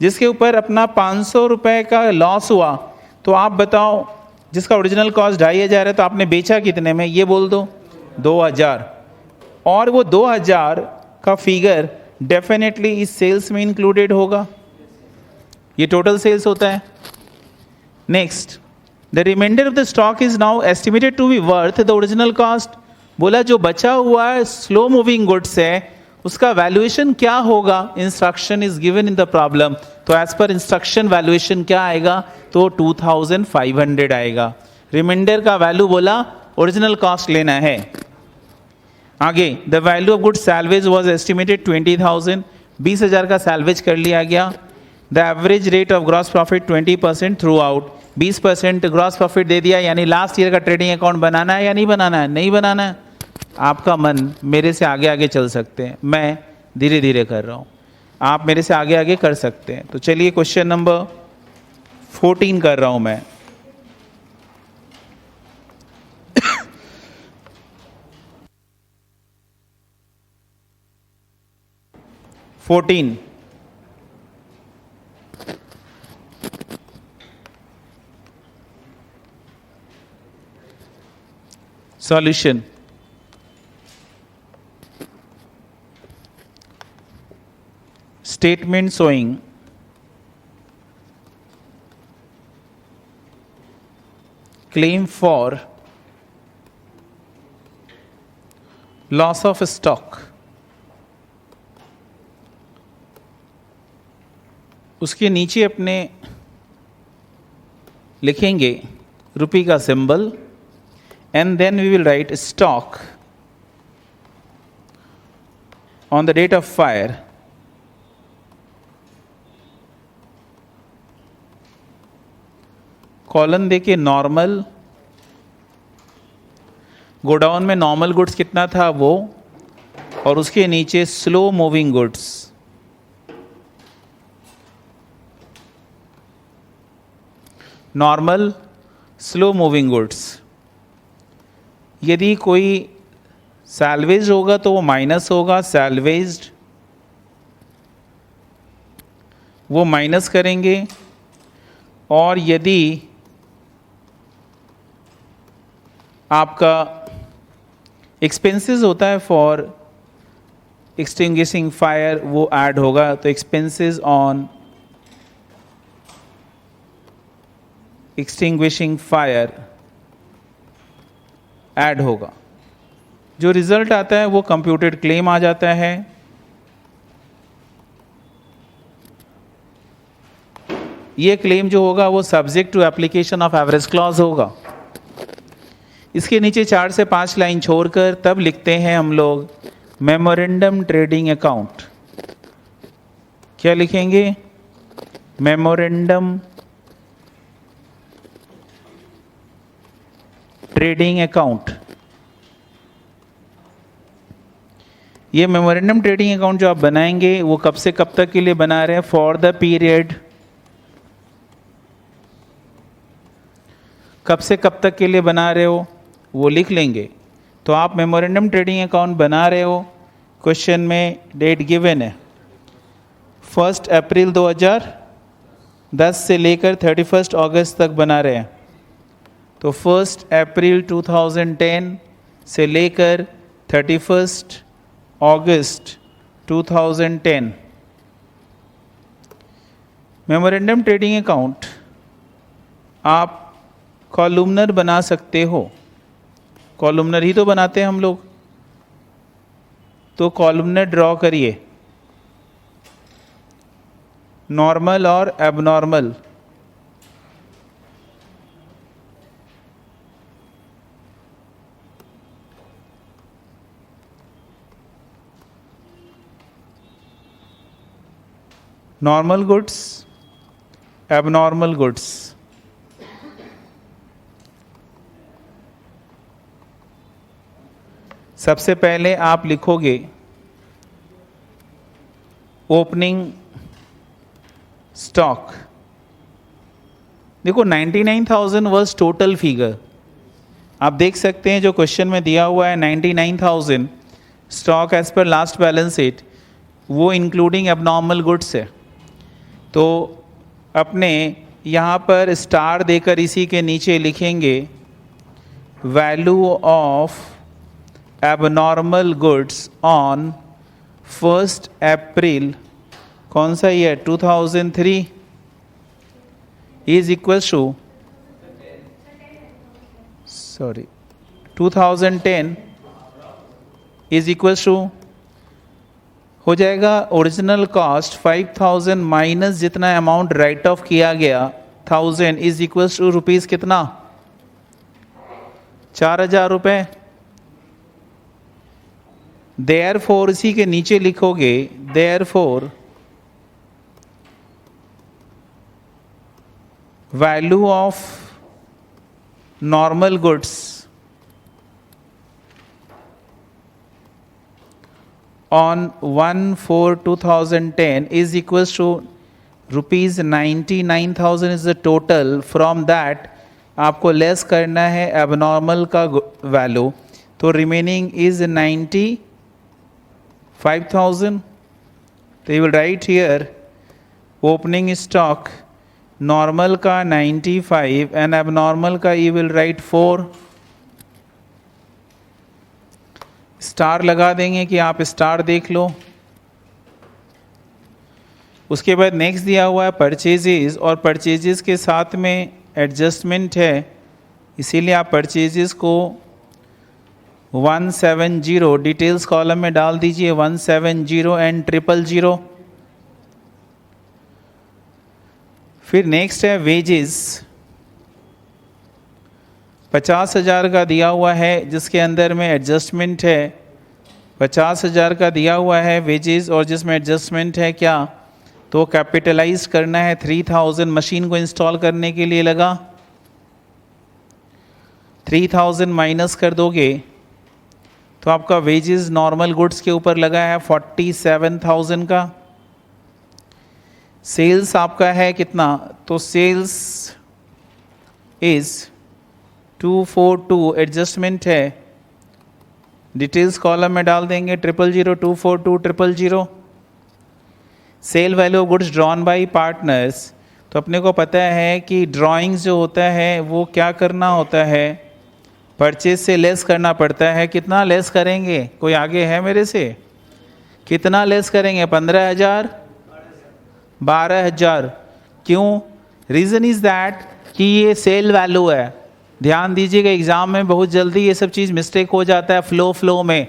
जिसके ऊपर अपना 500 रुपए का लॉस हुआ। तो आप बताओ जिसका ओरिजिनल कॉस्ट 2,500 है तो आपने बेचा कितने में, ये बोल दो 2,000। और वो 2,000 का फिगर डेफिनेटली इस सेल्स में इंक्लूडेड होगा, ये टोटल सेल्स होता है। Next, the reminder of the stock is now estimated to be worth the original cost. बोला जो बचा हुआ है स्लो मूविंग गुड्स है उसका वैल्यूएशन क्या होगा, instruction is given in the problem. तो एज पर इंस्ट्रक्शन वैल्यूएशन क्या आएगा, तो 2,500 आएगा। रिमाइंडर का वैल्यू बोला ओरिजिनल कॉस्ट लेना है। आगे, the value of good salvage was estimated 20,000, 20,000 का सैल्वेज कर लिया गया। The average rate of gross profit 20% throughout, 20% gross profit दे दिया, यानी लास्ट ईयर का ट्रेडिंग अकाउंट बनाना है या नहीं बनाना है, नहीं बनाना है। आपका मन मेरे से आगे आगे चल सकते हैं, मैं धीरे धीरे कर रहा हूँ, आप मेरे से आगे आगे कर सकते हैं। तो चलिए क्वेश्चन नंबर 14 कर रहा हूँ मैं। Solution, statement showing claim for loss of stock, उसके नीचे अपने लिखेंगे रुपी का symbol and then we will write stock on the date of fire colon देके नॉर्मल, गोडाउन में नॉर्मल गुड्स कितना था वो, और उसके नीचे slow moving goods. Normal, slow moving goods. यदि कोई सैल्वेज होगा तो वो माइनस होगा, सैल्वेज्ड वो माइनस करेंगे। और यदि आपका एक्सपेंसेस होता है फॉर एक्सटिंग्विशिंग फायर वो ऐड होगा, तो expenses on extinguishing fire add होगा। जो रिजल्ट आता है वो कंप्यूटेड क्लेम आ जाता है। ये क्लेम जो होगा वो subject to application of average clause होगा। इसके नीचे 4 से 5 लाइन छोड़कर तब लिखते हैं हम लोग मेमोरेंडम ट्रेडिंग अकाउंट। क्या लिखेंगे, मेमोरेंडम ट्रेडिंग अकाउंट। ये मेमोरेंडम ट्रेडिंग अकाउंट जो आप बनाएंगे वो कब से कब तक के लिए बना रहे हैं, फॉर द पीरियड कब से कब तक के लिए बना रहे हो वो लिख लेंगे। तो आप मेमोरेंडम ट्रेडिंग अकाउंट बना रहे हो, क्वेश्चन में डेट गिवन है 1 अप्रैल 2010 से लेकर 31 अगस्त तक बना रहे हैं। तो 1 अप्रैल 2010 से लेकर 31 अगस्त 2010 मेमोरेंडम ट्रेडिंग अकाउंट आप कॉलुमनर बना सकते हो, कॉलुमनर ही तो बनाते हैं हम लोग। तो कॉलुमनर ड्रॉ करिए, नॉर्मल और abnormal. Normal goods, abnormal goods. सबसे पहले आप लिखोगे ओपनिंग स्टॉक। देखो 99,000 वाज टोटल फिगर, आप देख सकते हैं जो क्वेश्चन में दिया हुआ है 99,000 stock as per last balance sheet, वो इंक्लूडिंग एबनॉर्मल गुड्स है। तो अपने यहाँ पर स्टार देकर इसी के नीचे लिखेंगे value of abnormal goods on 1 April कौन सा year 2003 is equal to 2010 is equal to हो जाएगा ओरिजिनल कॉस्ट 5,000 माइनस जितना अमाउंट राइट ऑफ किया गया 1000 इज इक्वल टू रुपीज कितना 4,000 रुपये। देयरफॉर इसी के नीचे लिखोगे therefore value of normal goods on 1/4/2010 is equals to rupees 99,000 is the total। From that आपको लेस करना है एबनॉर्मल का वैल्यू, तो रिमेनिंग इज 95,000। तो you will right here opening stock normal का 95 एंड एबनॉर्मल का यू विल राइट 4। स्टार लगा देंगे कि आप स्टार देख लो। उसके बाद नेक्स्ट दिया हुआ है परचेजेस, और परचेजेस के साथ में एडजस्टमेंट है, इसीलिए आप परचेजेस को 170 डिटेल्स कॉलम में डाल दीजिए 170 एंड 000। फिर नेक्स्ट है वेजेस, 50,000 का दिया हुआ है जिसके अंदर में एडजस्टमेंट है, 50,000 का दिया हुआ है वेजेस और जिसमें एडजस्टमेंट है क्या, तो कैपिटलाइज करना है 3,000 मशीन को इंस्टॉल करने के लिए लगा। 3,000 माइनस कर दोगे तो आपका वेजेस नॉर्मल गुड्स के ऊपर लगा है 47,000 का। सेल्स आपका है कितना, तो सेल्स इज 242, एडजस्टमेंट है डिटेल्स कॉलम में डाल देंगे 000 242 000। Sale value of goods drawn by partners, तो अपने को पता है कि ड्राइंग्स जो होता है वो क्या करना होता है, परचेज से लेस करना पड़ता है। कितना लेस करेंगे, कोई आगे है मेरे से, कितना लेस करेंगे, 15,000 12,000। क्यों, रीज़न इज़ दैट कि ये सेल वैल्यू है। ध्यान दीजिएगा एग्जाम में बहुत जल्दी ये सब चीज़ मिस्टेक हो जाता है फ्लो में।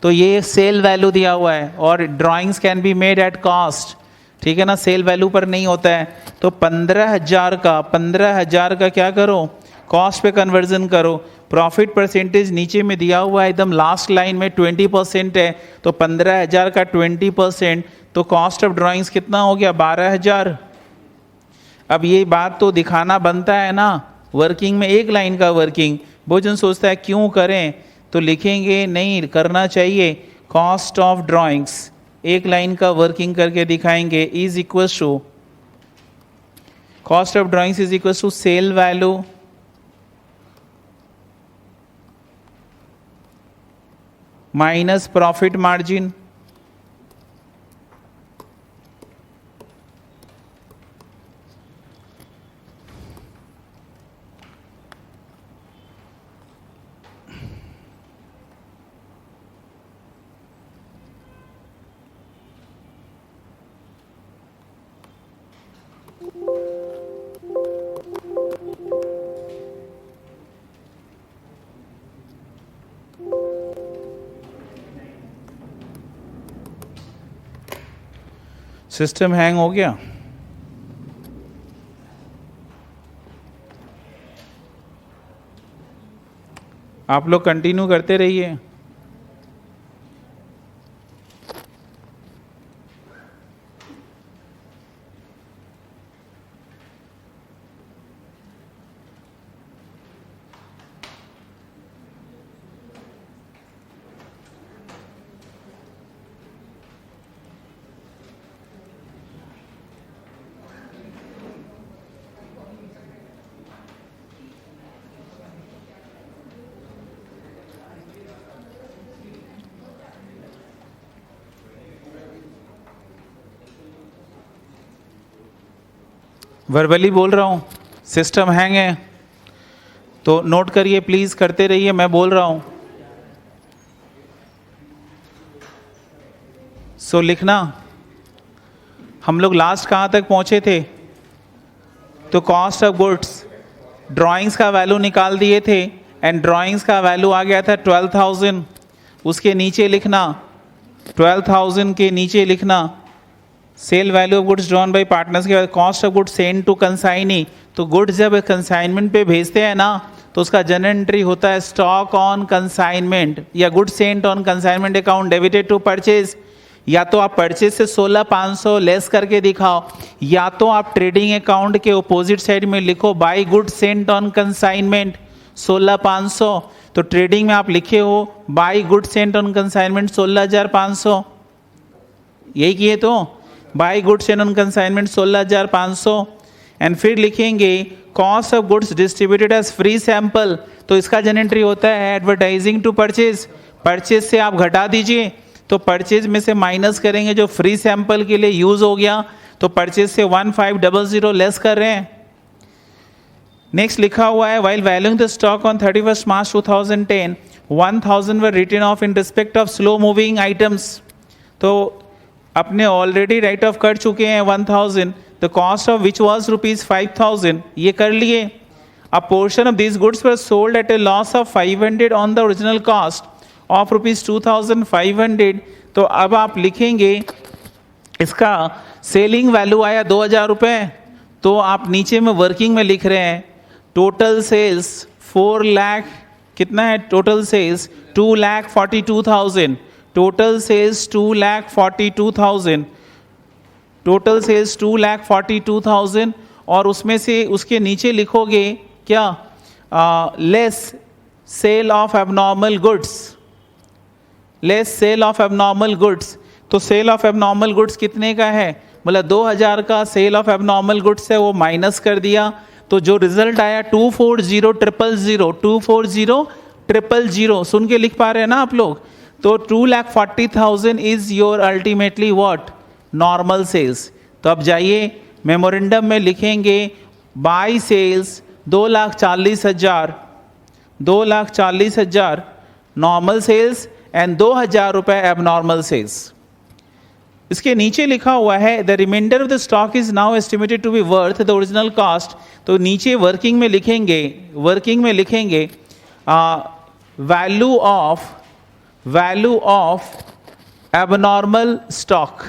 तो ये सेल वैल्यू दिया हुआ है और drawings can be made at cost, ठीक है ना, सेल वैल्यू पर नहीं होता है। तो 15,000 का क्या करो, कॉस्ट पे कन्वर्जन करो। प्रॉफिट परसेंटेज नीचे में दिया हुआ है एकदम लास्ट लाइन में 20% है, तो 15,000 का 20%, तो कॉस्ट ऑफ ड्राइंग्स कितना हो गया 12,000। अब ये बात तो दिखाना बनता है ना, वर्किंग में एक लाइन का वर्किंग, बहुत जन सोचता है क्यों करें, तो लिखेंगे नहीं करना चाहिए। कॉस्ट ऑफ ड्राइंग्स एक लाइन का वर्किंग करके दिखाएंगे is equal to, cost of drawings is equal to sale value minus profit margin system hang हो गया। आप लोग कंटिन्यू करते रहिए। वर्बली बोल रहा हूँ, सिस्टम हैंग है तो नोट करिए प्लीज, करते रहिए, मैं बोल रहा हूँ। सो लिखना, हम लोग लास्ट कहाँ तक पहुँचे थे? तो कॉस्ट ऑफ गुड्स, ड्राइंग्स का वैल्यू निकाल दिए थे एंड ड्राइंग्स का वैल्यू आ गया था 12,000। उसके नीचे लिखना, 12,000 के नीचे लिखना sale value of goods drawn by partners के बाद cost of goods send to consignee. तो गुड्स जब कंसाइनमेंट पे भेजते हैं ना तो उसका जनरल एंट्री होता है स्टॉक ऑन कंसाइनमेंट या goods sent on consignment account debited to purchase. या तो आप परचेज से 16,500 लेस करके दिखाओ, या तो आप ट्रेडिंग अकाउंट के अपोजिट साइड में लिखो by goods sent on consignment 16,500। तो ट्रेडिंग में आप लिखे हो by goods sent on consignment 16,500, यही किए तो by goods sent on consignment 16,500। And फिर लिखेंगे cost of goods distributed as free sample. तो इसका जनरल एंट्री होता है एडवर्टाइजिंग टू परचेज। परचेज से आप घटा दीजिए, तो परचेज में से माइनस करेंगे जो फ्री सैंपल के लिए यूज हो गया, तो परचेज से 1500 लेस कर रहे हैं। नेक्स्ट लिखा हुआ है while valuing the stock on 31 March 2010 1000 were written off in respect of slow moving items. तो अपने ऑलरेडी राइट ऑफ कर चुके हैं 1000, the cost of which was ₹5,000, ये कर लिए। A portion of this goods were sold at a loss of 500 on the original cost of ₹2,500। तो अब आप लिखेंगे इसका सेलिंग वैल्यू आया 2,000 रुपये, तो आप नीचे में वर्किंग में लिख रहे हैं टोटल सेल्स 4 लाख, कितना है total sales 2,42,000, total sales 2,42,000, total sales 2,42,000। और उसमें से उसके नीचे लिखोगे क्या, less sale of abnormal goods, less sale of abnormal goods. तो सेल ऑफ एबनॉर्मल गुड्स कितने का है, मतलब 2,000 का सेल ऑफ एबनॉर्मल गुड्स है, वो माइनस कर दिया। तो जो रिजल्ट आया 240,000, 240,000 सुन के लिख पा रहे हैं ना आप लोग? तो 2,40,000 is your ultimately what, normal sales. तो अब जाइए मेमोरेंडम में लिखेंगे by sales 2,40,000, 2,40,000 normal sales and 2,000 रुपए एबनॉर्मल सेल्स। इसके नीचे लिखा हुआ है the reminder of the stock is now estimated to be worth the original cost. तो नीचे वर्किंग में लिखेंगे, वर्किंग में लिखेंगे value of abnormal stock,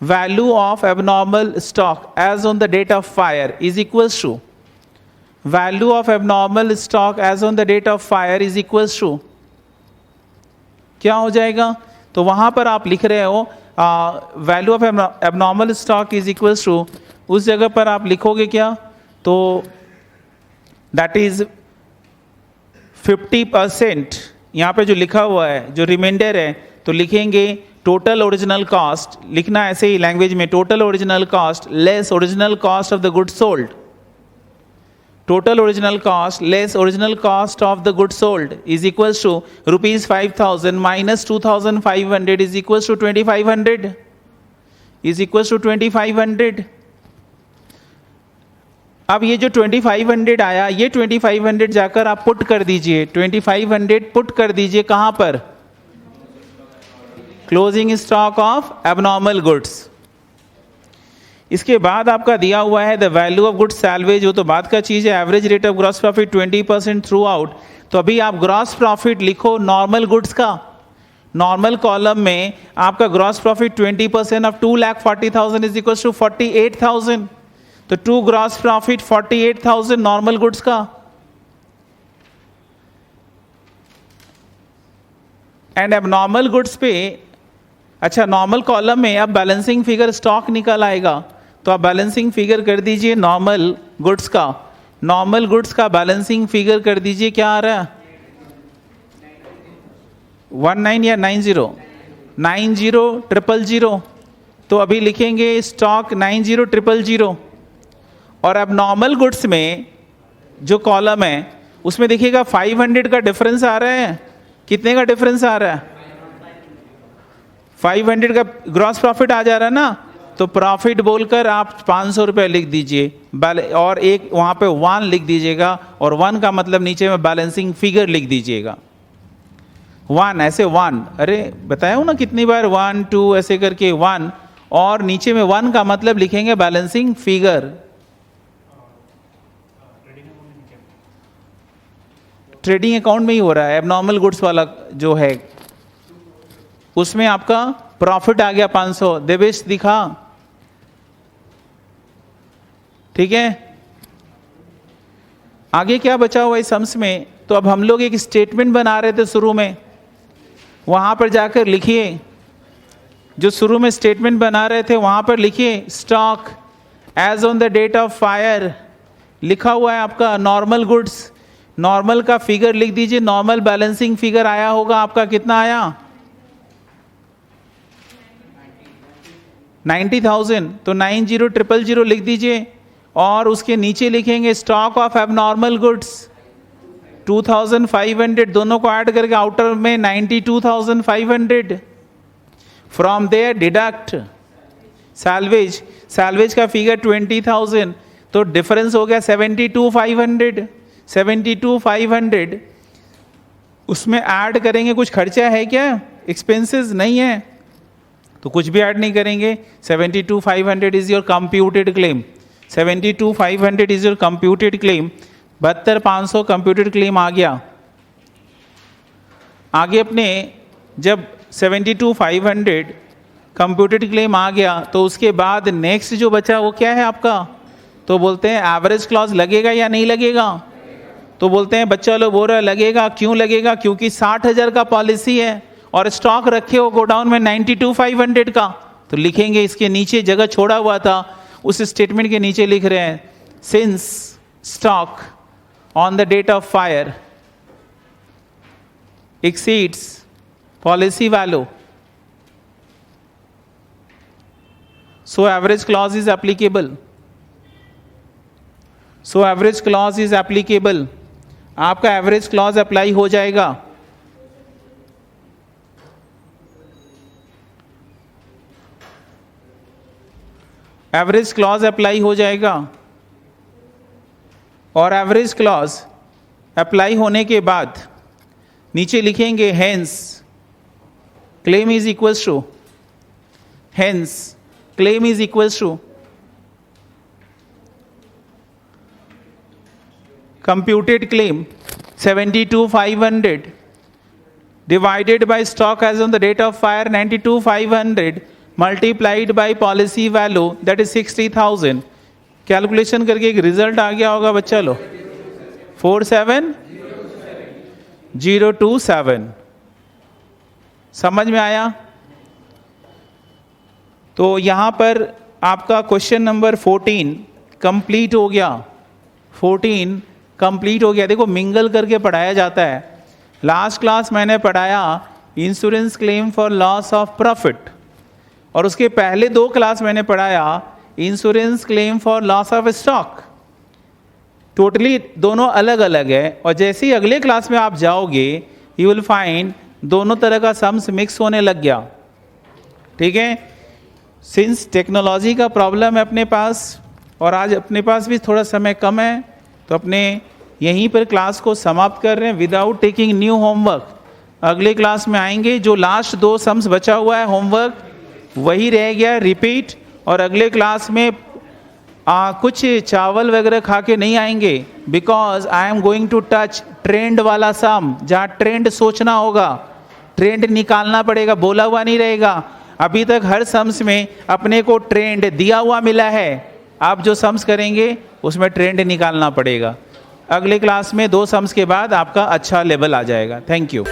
value of abnormal stock as on the date of fire is equals to, value of abnormal stock as on the date of fire is equals to क्या हो जाएगा? तो वहां पर आप लिख रहे हो value of abnormal stock is equals to, उस जगह पर आप लिखोगे क्या, तो दैट इज 50%। यहाँ पे जो लिखा हुआ है जो रिमाइंडर है, तो लिखेंगे टोटल ओरिजिनल कॉस्ट, लिखना ऐसे ही लैंग्वेज में, total original cost less original cost of the good sold, total original cost less original cost of the goods sold is equals to rupees 5000 minus 2500 is equals to 2500 is equals to 2500. अब ये जो 2500 आया, ये 2500 जाकर आप पुट कर दीजिए, 2500 पुट कर दीजिए कहां पर? Closing stock of abnormal goods. इसके बाद आपका दिया हुआ है the value of goods salvage, वो तो बाद का चीज है। Average rate of gross profit 20% throughout. तो अभी आप ग्रॉस प्रॉफिट लिखो नॉर्मल गुड्स का, नॉर्मल कॉलम में आपका gross profit 20% of 2,40,000 is equal to 48,000। तो to gross profit 48,000 normal goods का। एंड अब नॉर्मल गुड्स पे, अच्छा नॉर्मल कॉलम में अब बैलेंसिंग फिगर स्टॉक निकल आएगा, तो आप बैलेंसिंग फिगर कर दीजिए नॉर्मल गुड्स का। नॉर्मल गुड्स का बैलेंसिंग फिगर कर दीजिए, क्या आ रहा है? 19 या 90? 90,000। तो अभी लिखेंगे स्टॉक 90,000। और अब नॉर्मल गुड्स में जो कॉलम है उसमें देखिएगा 500 का डिफरेंस आ रहा है। कितने का डिफरेंस आ रहा है? 500 का ग्रॉस प्रॉफिट आ जा रहा है ना, तो प्रॉफिट बोलकर आप 500 रुपये लिख दीजिए और एक वहां पे 1 लिख दीजिएगा, और 1 का मतलब नीचे में बैलेंसिंग फिगर लिख दीजिएगा। 1 ऐसे 1, अरे बताया हूं ना कितनी बार, 1 2 ऐसे करके 1, और नीचे में 1 का मतलब लिखेंगे बैलेंसिंग फिगर। ट्रेडिंग अकाउंट में ही हो रहा है, एबनॉर्मल गुड्स वाला जो है उसमें आपका प्रॉफिट आ गया 500। देवेश दिखा, ठीक है। आगे क्या बचा हुआ इस सम्स में? तो अब हम लोग एक स्टेटमेंट बना रहे थे शुरू में, वहां पर जाकर लिखिए, जो शुरू में स्टेटमेंट बना रहे थे वहां पर लिखिए stock as on the date of fire, लिखा हुआ है आपका नॉर्मल गुड्स। नॉर्मल का फिगर लिख दीजिए, नॉर्मल बैलेंसिंग फिगर आया होगा आपका, कितना आया? 90,000। तो 90,000 लिख दीजिए, और उसके नीचे लिखेंगे स्टॉक ऑफ एबनॉर्मल गुड्स 2,500, दोनों को ऐड करके आउटर में 92,500। From there deduct salvage, salvage का फिगर 20,000, तो डिफरेंस हो गया 72,500। 72,500 उसमें ऐड करेंगे, कुछ खर्चा है क्या? एक्सपेंसेस नहीं है, तो कुछ भी ऐड नहीं करेंगे। 72,500 is your computed claim. 72,500 is your computed claim. 72,500 computed claim आ गया। आगे अपने जब 72,500 कंप्यूटेड क्लेम आ गया, तो उसके बाद नेक्स्ट जो बचा वो क्या है आपका? तो बोलते हैं एवरेज क्लॉज लगेगा या नहीं लगेगा? तो बोलते हैं बच्चा लोग बोल रहा है लगेगा। क्यों लगेगा? क्योंकि 60,000 का पॉलिसी है और स्टॉक रखे हो गोडाउन में 92,500 का, तो लिखेंगे इसके नीचे जगह छोड़ा हुआ था, उस स्टेटमेंट के नीचे लिख रहे हैं since stock on the date of fire exceeds policy value, so average clause is applicable. So average clause is applicable, आपका एवरेज क्लॉज अप्लाई हो जाएगा। एवरेज क्लॉज अप्लाई हो जाएगा, और एवरेज क्लॉज अप्लाई होने के बाद नीचे लिखेंगे hence claim is equals to, hence claim is equals to computed claim 72,500 divided by stock as on the date of fire 92,500 multiplied by policy value that is 60,000। Calculation करके एक रिजल्ट आ गया होगा बच्चा लो, 47,027। समझ में आया? तो यहां पर आपका क्वेश्चन नंबर 14 कंप्लीट हो गया। 14 कंप्लीट हो गया। देखो मिंगल करके पढ़ाया जाता है। लास्ट क्लास मैंने पढ़ाया insurance claim for loss of profit, और उसके पहले 2 क्लास मैंने पढ़ाया insurance claim for loss of stock. Totally दोनों अलग अलग है। और जैसे ही अगले क्लास में आप जाओगे यू विल फाइंड दोनों तरह का सम्स मिक्स होने लग गया। ठीक है, सिंस टेक्नोलॉजी का प्रॉब्लम है अपने पास और आज अपने पास भी थोड़ा समय कम है, तो अपने यहीं पर क्लास को समाप्त कर रहे हैं विदाउट टेकिंग न्यू होमवर्क। अगले क्लास में आएंगे, जो लास्ट 2 सम्स बचा हुआ है होमवर्क वही रह गया रिपीट। और अगले क्लास में कुछ चावल वगैरह खा के नहीं आएंगे, because I am going to touch trend वाला सम, जहाँ ट्रेंड सोचना होगा, ट्रेंड निकालना पड़ेगा, बोला हुआ नहीं रहेगा। अभी तक हर सम्स में अपने को ट्रेंड दिया हुआ मिला है, आप जो सम्स करेंगे उसमें ट्रेंड निकालना पड़ेगा। अगले क्लास में 2 सम्स के बाद आपका अच्छा लेवल आ जाएगा। Thank you.